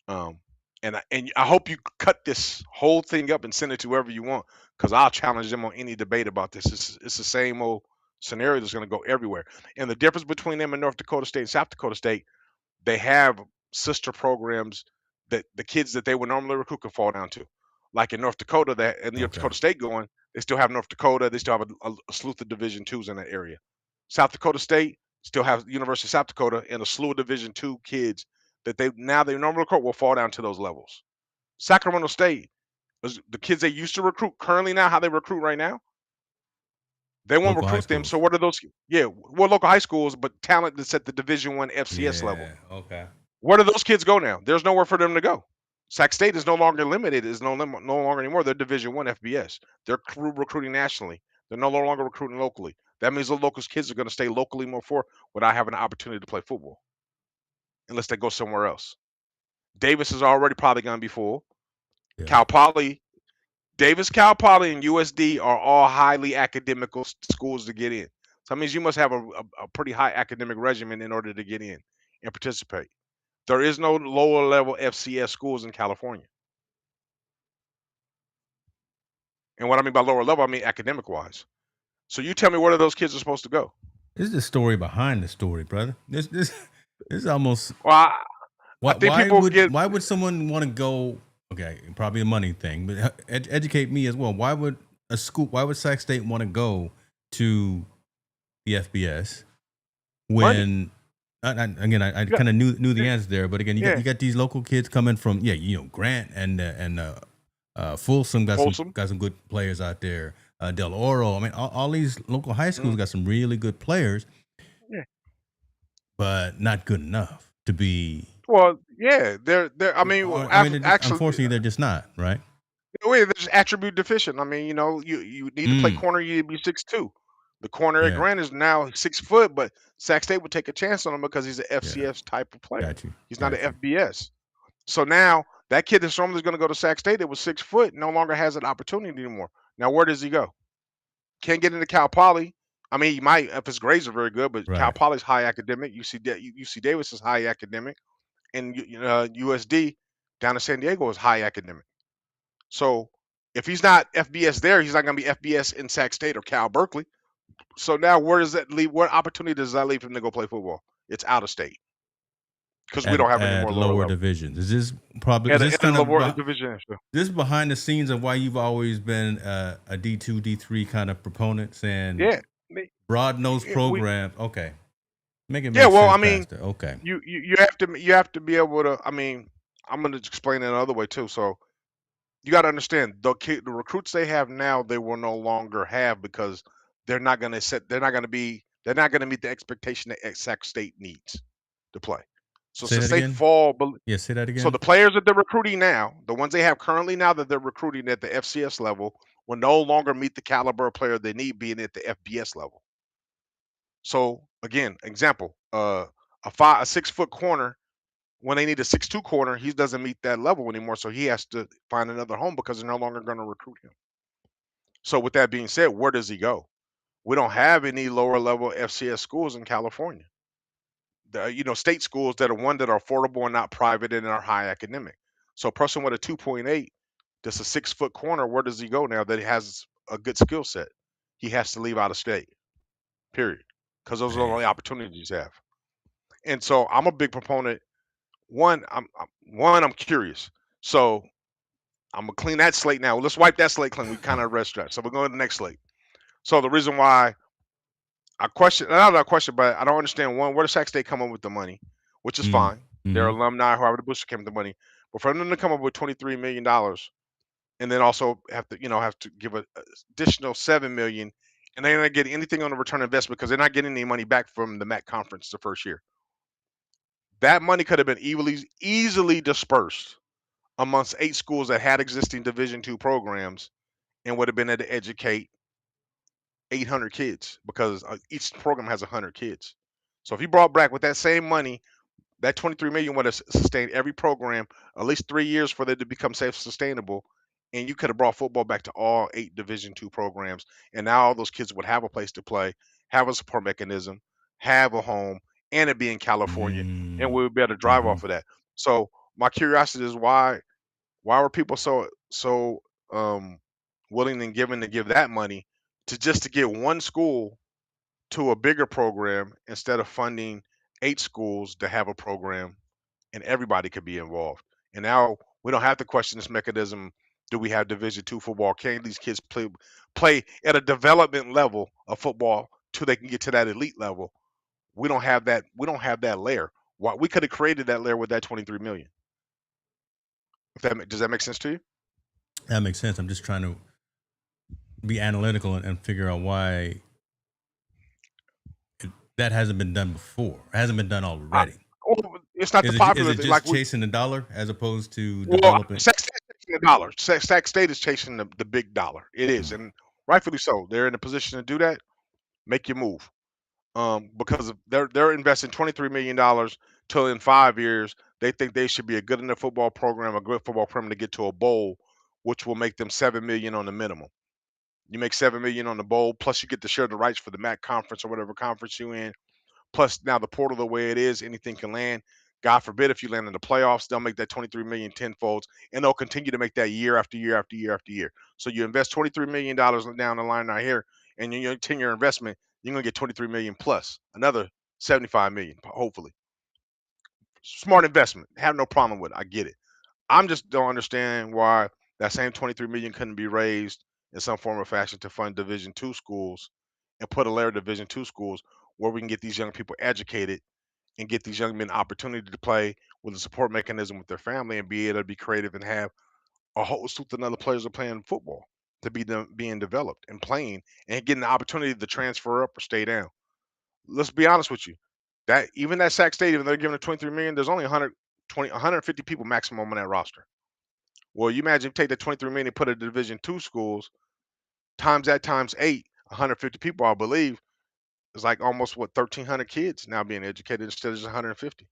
B: Um, and I hope you cut this whole thing up and send it to whoever you want, because I'll challenge them on any debate about this. It's the same old scenario that's going to go everywhere. And the difference between them and North Dakota State and South Dakota State, they have sister programs that the kids that they would normally recruit can fall down to. Like in North Dakota, that and North
A: Okay.
B: Dakota State going, they still have North Dakota. They still have a slew of Division twos in that area. South Dakota State still has University of South Dakota and a slew of Division two kids that they normally recruit will fall down to those levels. Sacramento State, the kids they used to recruit currently now, how they recruit right now, they won't
A: Local high
B: recruit them. So
A: schools.
B: what are those? Yeah, well, local high schools, but talent that's at the Division one FCS level.
A: Yeah. Okay.
B: Where do those kids go now? There's nowhere for them to go. Sac State is no longer limited. Is no longer anymore. They're Division one FBS. They're recruiting nationally. They're no longer recruiting locally. That means the local kids are going to stay locally more for without having an opportunity to play football, unless they go somewhere else. Davis is already probably going to be full.
A: Yeah.
B: Cal Poly, Davis, Cal Poly, and USD are all highly academical schools to get in. So that means you must have a pretty high academic regimen in order to get in and participate. There is no lower level FCS schools in California. And what I mean by lower level, I mean academic wise. So you tell me where those kids are supposed to go.
A: This is the story behind the story, brother. This is almost
B: Well, I think people get.
A: why would someone want to go? Okay, probably a money thing, but educate me as well. Why would Sac State want to go to the FBS when? Again, I kind of knew the answer there, but again, you got these local kids coming from Grant and Folsom got some good players out there. Del Oro, I mean, all these local high schools got some really good players, but not good enough to be.
B: Well, yeah, they're. I mean, actually,
A: unfortunately, they're just not right.
B: They're just attribute deficient. I mean, you need to play corner. You need to be 6'2". The corner at Grant is now 6 foot, but Sac State would take a chance on him because he's an FCS type of player. He's not an FBS. So now that kid that's normally going to go to Sac State that was 6 foot no longer has an opportunity anymore. Now where does he go? Can't get into Cal Poly. I mean, he might if his grades are very good, but Cal Poly's high academic. UC Davis is high academic, and USD down in San Diego is high academic. So if he's not FBS there, he's not going to be FBS in Sac State or Cal Berkeley. So now where does that leave? What opportunity does that leave him to go play football? It's out of state because we don't have any more
A: lower divisions. Is this probably is this kind of
B: division?
A: This behind the scenes of why you've always been a D2, D3 kind of proponent, saying broad nose program. Okay, make it.
B: Well, I mean,
A: faster. Okay,
B: you have to be able to. I mean, I'm going to explain it another way too. So you got to understand the recruits they have now, they will no longer have because they're not going to meet the expectation that Sac State needs to play. So since they fall,
A: say that again.
B: So the players that they're recruiting now, the ones they have currently now that they're recruiting at the FCS level, will no longer meet the caliber of player they need being at the FBS level. So again, example, a 6 foot corner, when they need a 6'2" corner, he doesn't meet that level anymore. So he has to find another home because they're no longer going to recruit him. So with that being said, where does he go? We don't have any lower level FCS schools in California. State schools that are affordable and not private and are high academic. So a person with a 2.8, just a 6 foot corner, where does he go now that he has a good skill set? He has to leave out of state. Period. because those are the
A: Man.
B: only opportunities you have. And so I'm a big proponent. I'm curious. So I'm gonna clean that slate now. Let's wipe that slate clean. We kind of rest that. So we're going to the next slate. So the reason why I question, not that I question, but I don't understand one, where does Sac State come up with the money, which is
A: Mm.
B: fine. Their
A: Hmm.
B: alumni, Harvard Booster came with the money, but for them to come up with $23 million and then also have to give a additional 7 million, and they're not getting anything on the return on investment because they're not getting any money back from the MAC conference the first year. That money could have been easily dispersed amongst 8 schools that had existing Division II programs and would have been able to educate 800 kids because each program has 100 kids. So if you brought back with that same money, that 23 million would have sustained every program at least 3 years for them to become self-sustainable, and you could have brought football back to all 8 Division II programs, and now all those kids would have a place to play, have a support mechanism, have a home, and it be in California, and
A: Mm.
B: we would be able to drive
A: Hmm.
B: off of that. So my curiosity is why were people so um willing and giving to give that money to get one school to a bigger program instead of funding 8 schools to have a program and everybody could be involved. And now we don't have to question this mechanism. Do we have Division II football? Can these kids play at a development level of football till they can get to that elite level? We don't have that. We don't have that layer. Why we could have created that layer with that 23 million. If does that make sense to you?
A: That makes sense. I'm just trying to be analytical and figure out why that hasn't been done before. It hasn't been done
B: I,
A: already.
B: well, it's not the
A: Is
B: popular
A: it
B: thing.
A: just
B: Like we,
A: chasing the dollar as opposed to
B: well,
A: developing?
B: Sac State is chasing the dollar. Sac State is chasing the big dollar. It is,
A: Mm.
B: and rightfully so. They're in a position to do that. Make your move. Because they're investing $23 million till in 5 years they think they should be a good enough football program, a good football program to get to a bowl, which will make them 7 million on the minimum. You make 7 million on the bowl, plus you get to share the rights for the MAC conference or whatever conference you in. Plus now the portal the way it is, anything can land. God forbid if you land in the playoffs, they'll make that 23 million tenfolds, and they'll continue to make that year after year after year after year. So you invest $23 million down the line right here, and in your 10-year investment, you're gonna get 23 million plus another 75 million, hopefully. Smart investment. Have no problem with it. I get it. I'm just don't understand why that same 23 million couldn't be raised in some form or fashion to fund Division II schools and put a layer of Division II schools where we can get these young people educated and get these young men opportunity to play with a support mechanism with their family and be able to be creative and have a host with another players are playing football to be being developed and playing and getting the opportunity to transfer up or stay down. Let's be honest with you. That even that Sac Stadium, they're giving it 23 million. There's only 150 people maximum on that roster. Well, you imagine if you take that 23 million and put it in Division II schools, times that times 8, 150 people, I believe, is like almost what 1,300 kids now being educated instead of just 150.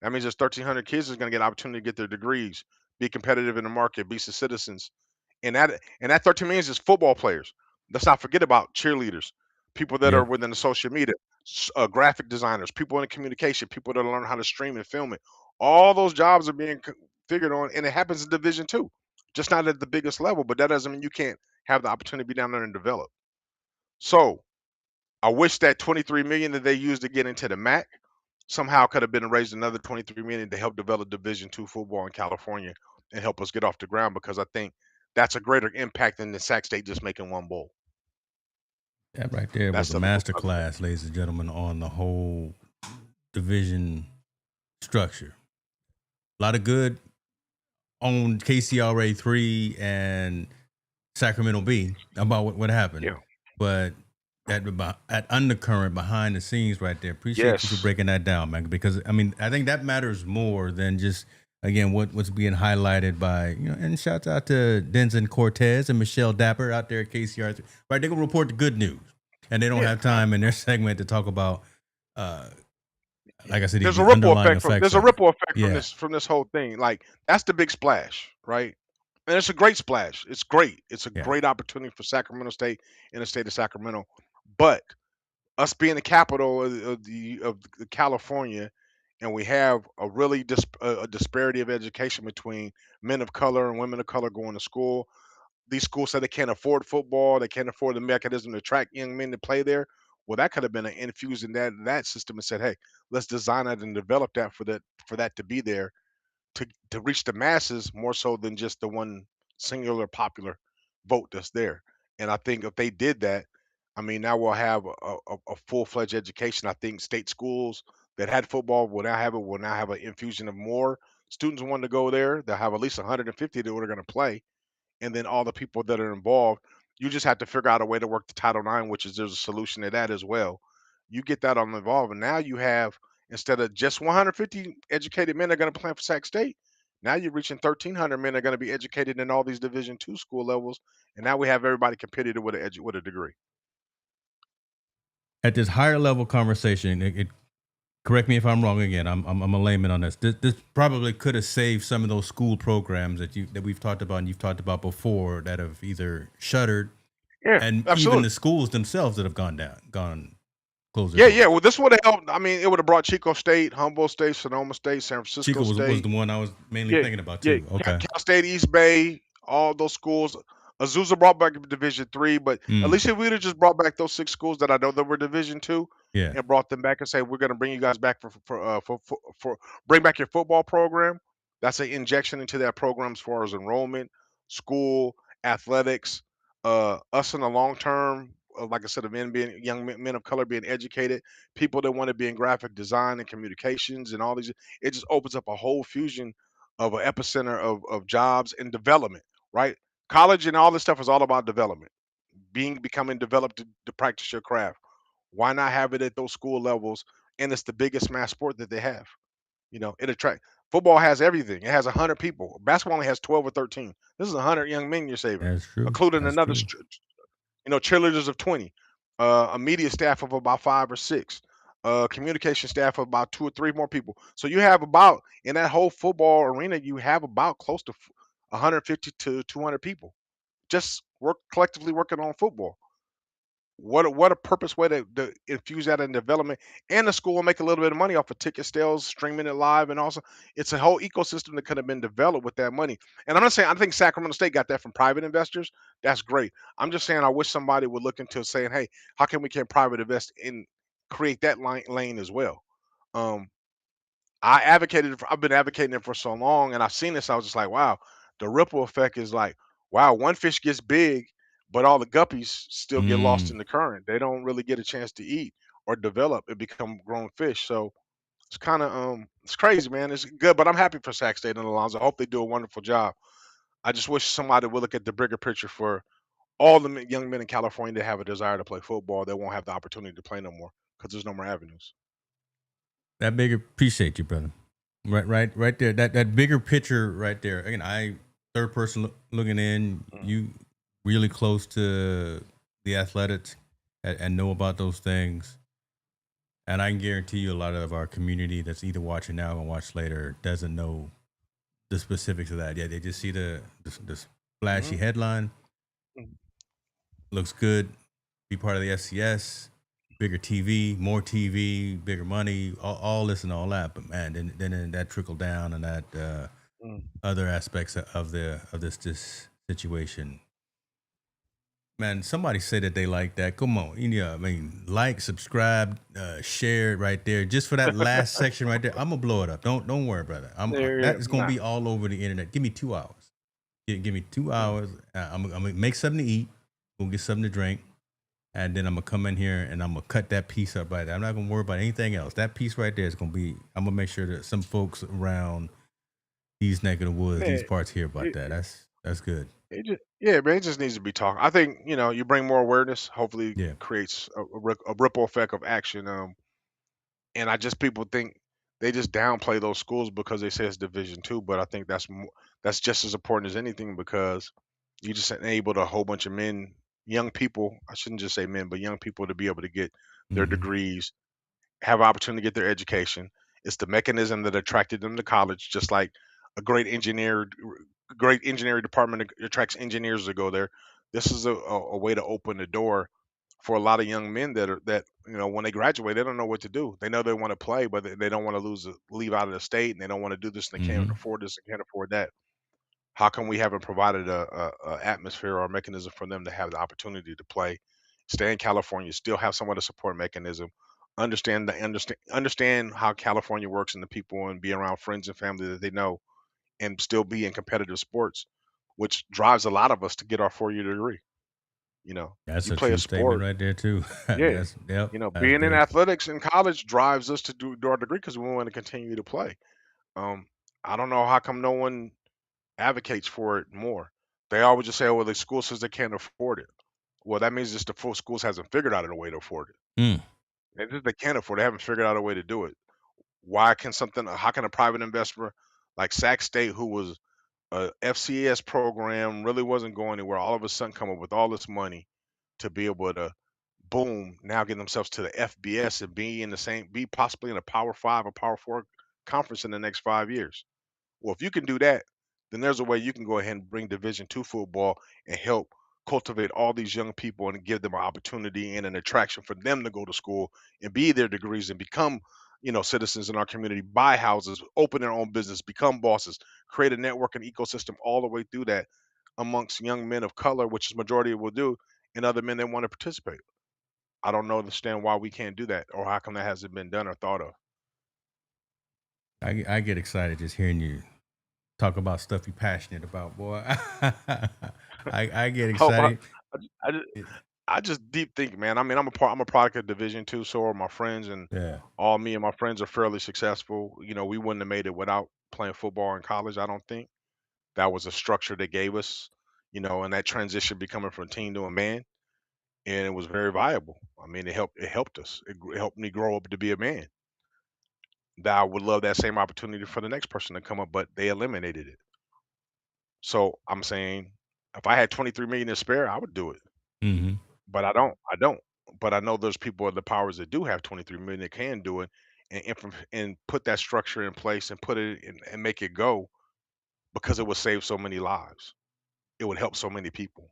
B: That means there's 1,300 kids that's going to get opportunity to get their degrees, be competitive in the market, be some citizens, and that 13 million is just football players. Let's not forget about cheerleaders, people that are
A: Yep.
B: within the social media, graphic designers, people in the communication, people that learn how to stream and film it. All those jobs are being figured on, and it happens in Division II, just not at the biggest level. But that doesn't mean you can't have the opportunity to be down there and develop. So I wish that 23 million that they used to get into the MAC somehow could have been raised another 23 million to help develop Division II football in California and help us get off the ground because I think that's a greater impact than the Sac State just making one bowl.
A: That right there was
B: That's
A: a
B: the little
A: master class, ladies and gentlemen, on the whole division structure. A lot of good on KCRA 3 and Sacramento B about what happened.
B: yeah.
A: But that undercurrent behind the scenes right there, appreciate you for
B: Yes.
A: breaking that down, man. Because I mean, I think that matters more than just again what's being highlighted by And shouts out to Denzen Cortez and Michelle Dapper out there at KCR3. Right, they're gonna report the good news, and they don't
B: Yeah.
A: have time in their segment to talk about, uh, like I said,
B: There's a
A: these
B: ripple
A: underlying
B: effect from
A: effects
B: there's a
A: of it.
B: ripple effect
A: Yeah,
B: from this whole thing. Like that's the big splash, right? And it's a great splash. It's great. It's a
A: yeah,
B: great opportunity for Sacramento State and the state of Sacramento. But us being the capital of California, and we have a really a disparity of education between men of color and women of color going to school. These schools say they can't afford football, they can't afford the mechanism to attract young men to play there. Well, that could have been an infused in that system and said, hey, let's design it and develop that for that to be there to reach the masses more so than just the one singular popular vote that's there. And I think if they did that, I mean, now we'll have a full fledged education. I think state schools that had football will now have an infusion of more students wanting to go there. They'll have at least 150 that are going to play, and then all the people that are involved. You just have to figure out a way to work the Title IX, which is there's a solution to that as well. You get that on involved, and now you have instead of just 150 educated men that are going to play for Sac State, now you're reaching 1,300 men that are going to be educated in all these Division two school levels, and now we have everybody competing with with a degree.
A: At this higher level conversation, correct me if I'm wrong again. I'm a layman on this. This probably could have saved some of those school programs that we've talked about and you've talked about before that have either shuttered,
B: Yeah,
A: and even
B: absolutely.
A: the schools themselves that have gone closed their
B: Yeah, yeah.
A: doors.
B: Well, this would have helped. I mean, it would have brought Chico State, Humboldt State, Sonoma State, San Francisco
A: Chico was
B: State.
A: the one I was mainly
B: Yeah,
A: thinking about
B: yeah.
A: too.
B: Cal,
A: Okay.
B: Cal State, East Bay, all those schools. Azusa brought back Division three, but at
A: Mm,
B: least if we'd have just brought back those six schools that I know that were Division two,
A: yeah,
B: and brought them back and say we're going to bring you guys back for bring back your football program. That's an injection into that program as far as enrollment, school, athletics, us in the long term. Like I said, of men being men of color being educated, people that want to be in graphic design and communications and all these. It just opens up a whole fusion of an epicenter of jobs and development, right? College and all this stuff is all about development, becoming developed to practice your craft. Why not have it at those school levels? And it's the biggest mass sport that they have. It attract football has everything. It has 100 people. Basketball only has 12 or 13. This is 100 young men you're saving,
A: that's true.
B: including
A: That's
B: another
A: true.
B: cheerleaders of 20, a media staff of about 5 or 6, communication staff of about 2 or 3 more people. So you have about in that whole football arena, you have about close to 150 to 200 people just collectively working on football. What a purpose way to infuse that in development, and the school will make a little bit of money off of ticket sales, streaming it live, and also it's a whole ecosystem that could have been developed with that money. And I'm not saying I think Sacramento State got that from private investors. That's great. I'm just saying I wish somebody would look into saying, hey, how can we can private invest and create that lane as well. Um, I've been advocating it for so long, and I've seen this. I was just like, wow, the ripple effect is like, wow, one fish gets big, but all the guppies still get lost
A: Mm,
B: in the current. They don't really get a chance to eat or develop and become grown fish. So it's kind of it's crazy, man. It's good, but I'm happy for Sac State and Alonzo. I hope they do a wonderful job. I just wish somebody would look at the bigger picture for all the young men in California that have a desire to play football. They won't have the opportunity to play no more because there's no more avenues.
A: that bigger appreciate you, brother. Right there. That bigger picture right there. Again, I third person looking in.
B: Mm,
A: You really close to the athletics and know about those things. And I can guarantee you, a lot of our community that's either watching now or watch later doesn't know the specifics of that. Yeah, they just see the flashy
B: mhm,
A: headline.
B: mm,
A: Looks good. Be part of the FCS. Bigger TV, more TV, bigger money, all this and all that. But man, then that trickle down and that
B: mm.
A: other aspects of this situation. Man, somebody said that they like that. Come on, I mean, like, subscribe, share it right there, just for that last section right there. I'm gonna blow it up. Don't worry, brother.
B: There,
A: That is gonna
B: nah.
A: be all over the internet. Give me 2 hours. Give me two
B: Mm.
A: hours. I'm gonna make something to eat. Go get something to drink, and then I'm gonna come in here and I'm gonna cut that piece up right there. I'm not gonna worry about anything else. That piece right there is gonna be. I'm gonna make sure that some folks around these neck of the woods, these
B: Man,
A: parts, hear about
B: it,
A: that. That's good.
B: yeah, man, it just needs to be talked. I think you bring more awareness. Hopefully,
A: Yeah.
B: creates a ripple effect of action. And I just people think they just downplay those schools because they say it's Division two, but I think that's just as important as anything because you just enabled a whole bunch of men, young people. I shouldn't just say men, but young people to be able to get their
A: Hmm.
B: degrees, have an opportunity to get their education. It's the mechanism that attracted them to college, just like a great engineering department attracts engineers to go there. This is a way to open the door for a lot of young men that when they graduate, they don't know what to do. They know they want to play, but they don't want to leave out of the state, and they don't want to do this, and they can't
A: Hmm.
B: afford this, and can't afford that. How come we haven't provided a atmosphere or a mechanism for them to have the opportunity to play stay in California, still have somewhat of a support mechanism, understand how California works and the people, and be around friends and family that they know, and still be in competitive sports, which drives a lot of us to get our 4-year degree. You know,
A: That's
B: you
A: a
B: play a
A: true statement
B: sport,
A: right there too.
B: yeah.
A: That's yep. That's
B: Being in
A: very
B: athletics in college drives us to do our degree because we want to continue to play. Um, I don't know how come no one advocates for it more. They always just say, "Oh, well, the school says they can't afford it." Well, that means just the full schools hasn't figured out a way to afford it.
A: mm,
B: They can't afford it. They haven't figured out a way to do it. Why can something? How can a private investor like Sac State, who was a FCS program, really wasn't going anywhere, all of a sudden come up with all this money to be able to boom, now get themselves to the FBS and be possibly in a Power Five or Power Four conference in the next 5 years? Well, if you can do that, then there's a way you can go ahead and bring Division two football and help cultivate all these young people and give them an opportunity and an attraction for them to go to school and be their degrees and become, citizens in our community, buy houses, open their own business, become bosses, create a network and ecosystem all the way through that amongst young men of color, which is majority will do, and other men that want to participate. I don't know understand why we can't do that or how come that hasn't been done or thought of.
A: I get excited just hearing you talk about stuff you're passionate about, boy. I get
B: Oh,
A: excited.
B: I just,
A: It-
B: I just deep think, man. I mean, I'm a product of Division two, so are my friends, and
A: yeah,
B: all me and my friends are fairly successful. We wouldn't have made it without playing football in college. I don't think that was a structure they gave us, and that transition becoming from teen to a man, and it was very viable. I mean, it helped us. It helped me grow up to be a man. That I would love that same opportunity for the next person to come up, but they eliminated it. So I'm saying, if I had 23 million to spare, I would do it.
A: hmm
B: But I don't. I don't. But I know there's people in the powers that do have 23 million that can do it, and put that structure in place and put it in, and make it go, because it would save so many lives. It would help so many people.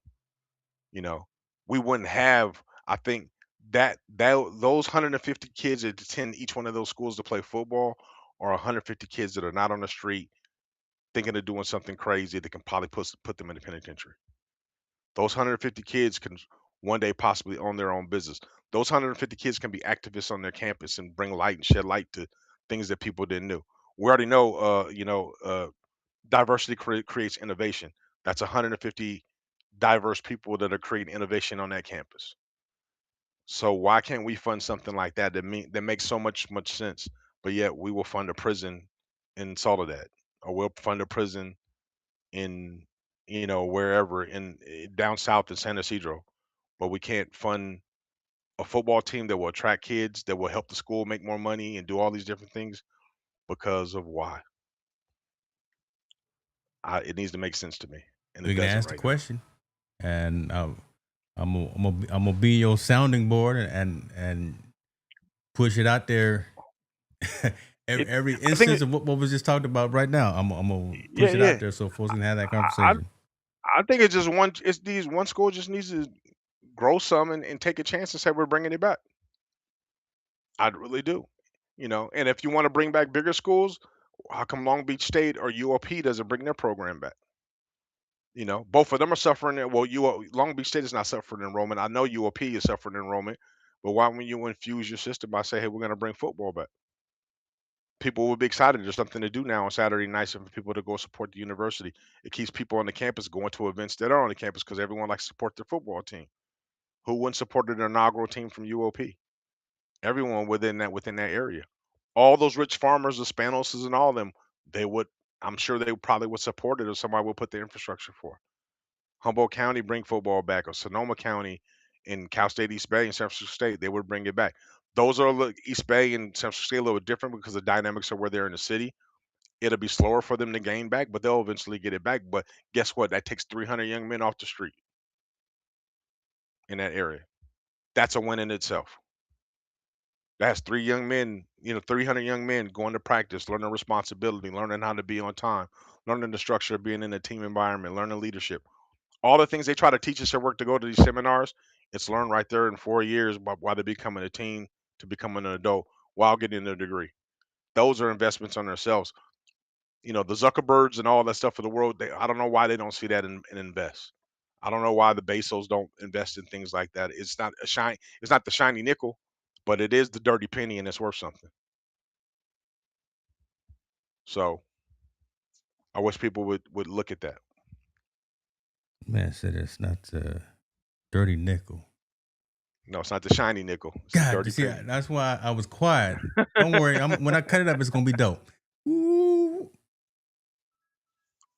B: You know, we wouldn't have. I think that those 150 kids that attend each one of those schools to play football are 150 kids that are not on the street thinking of doing something crazy that can probably put them in the penitentiary. Those 150 kids can one day possibly own their own business. Those 150 kids can be activists on their campus and bring light and shed light to things that people didn't know. We already know, diversity creates innovation. That's 150 diverse people that are creating innovation on that campus. So why can't we fund something like that that makes so much sense, but yet we will fund a prison in Soledad, or we'll fund a prison in, wherever in down south in San Isidro, but we can't fund a football team that will attract kids, that will help the school make more money and do all these different things because of why. It needs to make sense to me, and
A: we
B: it
A: can
B: doesn't
A: ask the
B: right now.
A: question, and I'm gonna be your sounding board and push it out there.
B: It,
A: Every
B: I think,
A: instance of what was just talked about right now, I'm gonna
B: yeah,
A: push it
B: yeah.
A: out there so folks can have that
B: I, I
A: conversation.
B: I think it's just one. It's these one school just needs to grow some and take a chance and say we're bringing it back. I really do. And if you want to bring back bigger schools, how come Long Beach State or UOP doesn't bring their program back? Both of them are suffering. Well, Long Beach State is not suffering enrollment. I know UOP is suffering enrollment, but why wouldn't you infuse your system by saying, "Hey, we're going to bring football back"? People would be excited. There's something to do now on Saturday nights and for people to go support the university. It keeps people on the campus going to events that are on the campus because everyone likes to support their football team. Who wouldn't support an inaugural team from UOP? Everyone within that area. All those rich farmers, the Spanoses and all of them, they would. I'm sure they probably would support it if somebody would put the infrastructure for. Humboldt County bring football back, or Sonoma County in Cal State East Bay and San Francisco State, they would bring it back. Those are East Bay and San Francisco State a little different because the dynamics are where they're in the city. It'll be slower for them to gain back, but they'll eventually get it back. But guess what? That takes 300 young men off the street in that area. That's a win in itself. That's 300 young men going to practice, learning responsibility, learning how to be on time, learning the structure of being in a team environment, learning leadership. All the things they try to teach us at work to go to these seminars, it's learned right there in 4 years while they're becoming a teen to becoming an adult while getting their degree. Those are investments on themselves. The Zuckerbergs and all that stuff of the world, I don't know why they don't see that and invest. I don't know why the Bezos don't invest in things like that. It's not the shiny nickel, but it is the dirty penny, and it's worth something. So I wish people would look at that.
A: Man said it's not dirty nickel.
B: No, it's not the shiny nickel. It's the
A: God, you
B: dirty
A: see,
B: penny.
A: that's why I was quiet. Don't worry, when I cut it up, it's gonna be dope. Ooh,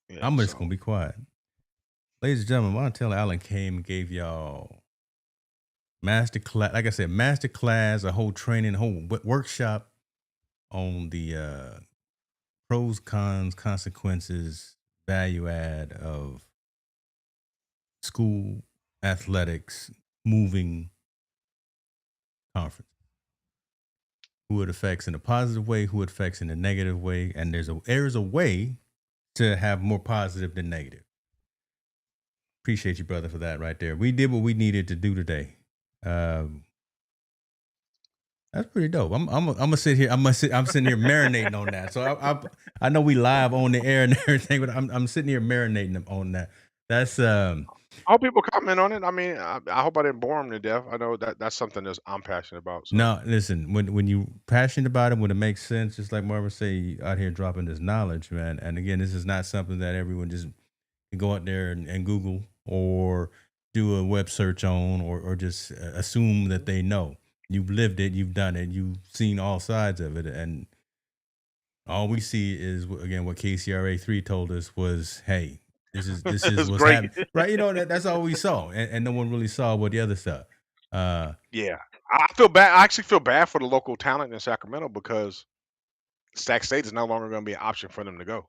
B: Yeah.
A: I'm just
B: So
A: gonna be quiet. Ladies and gentlemen, Montell Allen came and gave y'all master class. Like I said, master class, a whole training, a whole workshop on the pros, cons, consequences, value add of school athletics, moving conference. Who it affects in a positive way, who it affects in a negative way, and there's a way to have more positive than negative. Appreciate you, brother, for that right there. We did what we needed to do today. That's pretty dope. I'm gonna sit here. I'm sitting here marinating on that. So I know we live on the air and everything, but I'm sitting here marinating on that. That's
B: I hope people comment on it. I mean, I hope I didn't bore them to death. I know that's something that I'm passionate about. So
A: no. Listen, when you passionate about it, when it makes sense, just like Marvin say, out here dropping this knowledge, man. And again, this is not something that everyone just can go out there and Google or do a web search on or just assume that they know. You've lived it, you've done it, you've seen all sides of it, and all we see is again what KCRA 3 told us was, hey, this is
B: it's
A: what's
B: great.
A: happening, right? You know that's all we saw, and no one really saw what the other stuff.
B: Yeah, I feel bad. I actually feel bad for the local talent in Sacramento because Sac State is no longer going to be an option for them to go.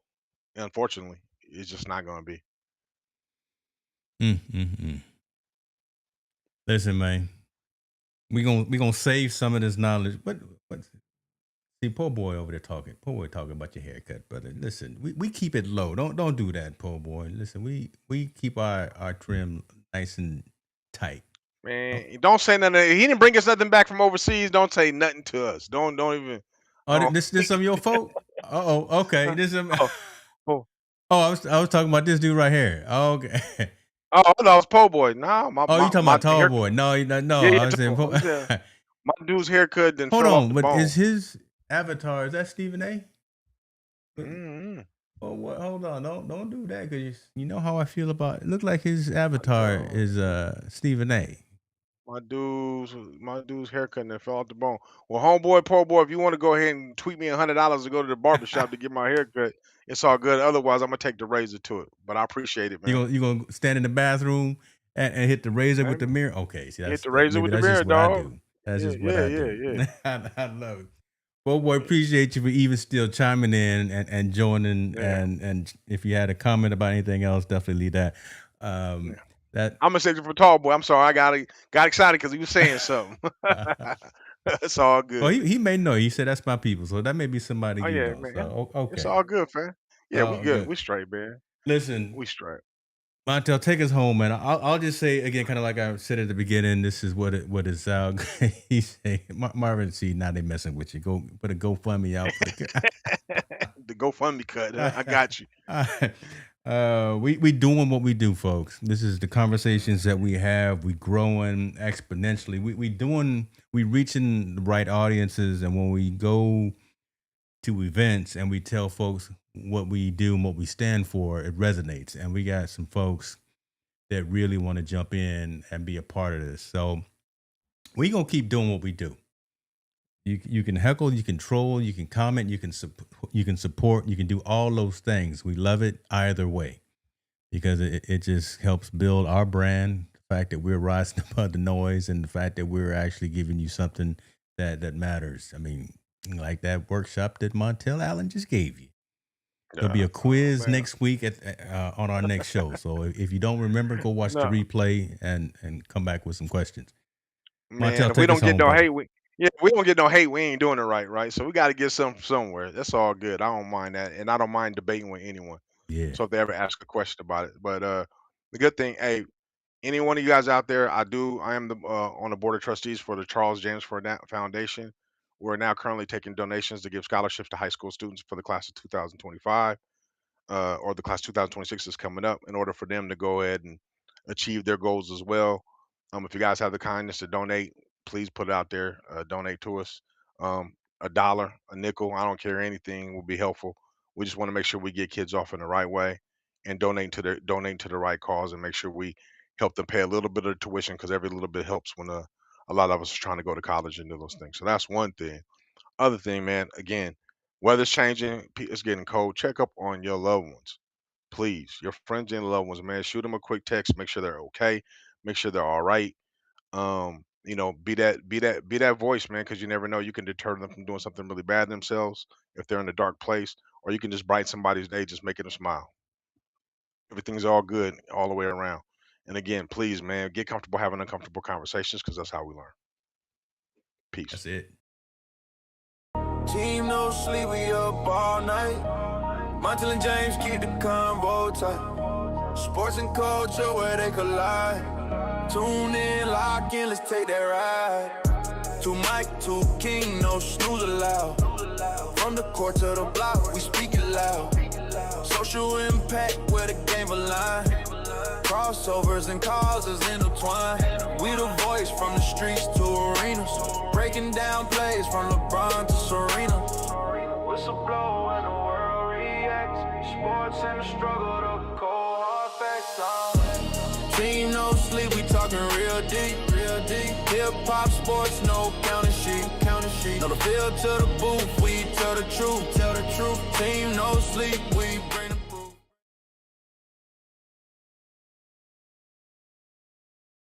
B: Unfortunately, it's just not going to be.
A: mm, mm, mm. Listen, man, we gonna save some of this knowledge, but see, poor boy over there talking. Poor boy talking about your haircut, brother. Listen, we keep it low. Don't do that, poor boy. Listen, we keep our trim nice and tight. Oh,
B: Man, don't say nothing. He didn't bring us nothing back from overseas. Don't say nothing to us. Don't even. Oh,
A: this some of your folk? Oh, okay. This some.
B: oh, oh,
A: Oh, I was talking about this dude right here. Oh, okay.
B: oh, no, it's po' boy. Nah,
A: Oh, you talking
B: my
A: about tall
B: hair.
A: boy? No, no.
B: Yeah,
A: I
B: yeah.
A: was saying.
B: He said, my dude's haircut then
A: Hold
B: fell off
A: on,
B: the
A: but is
B: bone.
A: his avatar? Is that Stephen A?
B: Mm-hmm.
A: Oh, what? Hold on, don't do that because you know how I feel about it. Look like his avatar
B: No,
A: is Stephen A.
B: my dude's haircut and fell off the bone. Well, homeboy, poor boy, if you want to go ahead and tweet me $100 to go to the barber shop to get my haircut, it's all good. Otherwise, I'm gonna take the razor to it. But I appreciate it, man.
A: You gonna stand in the bathroom and hit the razor with the
B: Man,
A: mirror? Okay, see
B: hit
A: that's
B: the razor
A: maybe
B: with the
A: that's
B: mirror,
A: just what I
B: dog.
A: do. That's
B: Yeah,
A: just what
B: yeah,
A: I
B: yeah,
A: do.
B: yeah.
A: I love it. Well, boy,
B: Yeah,
A: appreciate you for even still chiming in and joining.
B: yeah,
A: And if you had a comment about anything else, definitely leave that.
B: yeah.
A: That
B: I'm gonna say it for tall boy. I'm sorry, I got excited because he was saying something. It's all
A: well,
B: good.
A: he may know. He said that's my people, so that may be somebody
B: Oh
A: you
B: yeah,
A: know.
B: man.
A: So
B: It's
A: okay,
B: all good, fam. Yeah, we good.
A: good.
B: We straight, man.
A: Listen,
B: We straight.
A: Montel, take us home, man. I'll just say again, kind of like I said at the beginning. This is what it's out. He say, Marvin, see now they messing with you. Go put a GoFundMe out for the.
B: The GoFundMe cut, huh? I got you.
A: We doing what we do, folks. This is the conversations that we have. We growing exponentially. We reaching the right audiences, and when we go to events and we tell folks what we do and what we stand for, it resonates. And we got some folks that really want to jump in and be a part of this. So we gonna keep doing what we do. You can heckle, you can troll, you can comment, you can support, you can do all those things. We love it either way because it just helps build our brand. The fact that we're rising above the noise and the fact that we're actually giving you something that matters. I mean, like that workshop that Montell Allen just gave you. There'll be
B: Yeah.
A: a
B: Oh
A: quiz
B: man.
A: next week on our next show. So if you don't remember, go watch the
B: No,
A: replay and come back with some questions.
B: man.
A: Montel,
B: If we
A: take us
B: don't get
A: home,
B: no
A: brother.
B: hate, if we don't get no hate, we ain't doing it right, right? So we got to get some somewhere. That's all good. I don't mind that, and I don't mind debating with anyone.
A: Yeah.
B: So if they ever ask a question about it, but the good thing, hey, any one of you guys out there, I am the on the board of trustees for the Charles James Foundation. We're now currently taking donations to give scholarships to high school students for the class of 2025, or the class 2026 is coming up, in order for them to go ahead and achieve their goals as well. If you guys have the kindness to donate, please put it out there. Donate to us. A dollar, a nickel, I don't care, anything will be helpful. We just want to make sure we get kids off in the right way and donate to the right cause and make sure we help them pay a little bit of tuition because every little bit helps when a lot of us are trying to go to college and do those things. So that's one thing. Other thing, man, again, weather's changing, it's getting cold. Check up on your loved ones, please. Your friends and loved ones, man. Shoot them a quick text, make sure they're okay, make sure they're all right. Be that voice, man, because you never know. You can deter them from doing something really bad themselves if they're in a dark place, or you can just brighten somebody's day, just making them smile. Everything's all good all the way around. And again, please, man, get comfortable having uncomfortable conversations because that's how we learn. Peace.
A: That's it.
C: Team no sleep, we up all night. Montell and James keep the convo tight. Sports and culture where they collide. Tune in, lock in, let's take that ride. To Mike, to King, no snooze allowed. From the court to the block, we speak it loud. Social impact where the game align. Crossovers and causes intertwined. We the voice from the streets to arenas. Breaking down plays from LeBron to Serena. Whistle blow when the world reacts. Sports and the struggle, the cold hard facts. Team no sleep, we talking real deep, real deep. Hip hop, sports, no counting sheet, counting sheet. No the field to the booth, we tell the truth, tell the truth. Team no sleep, we bring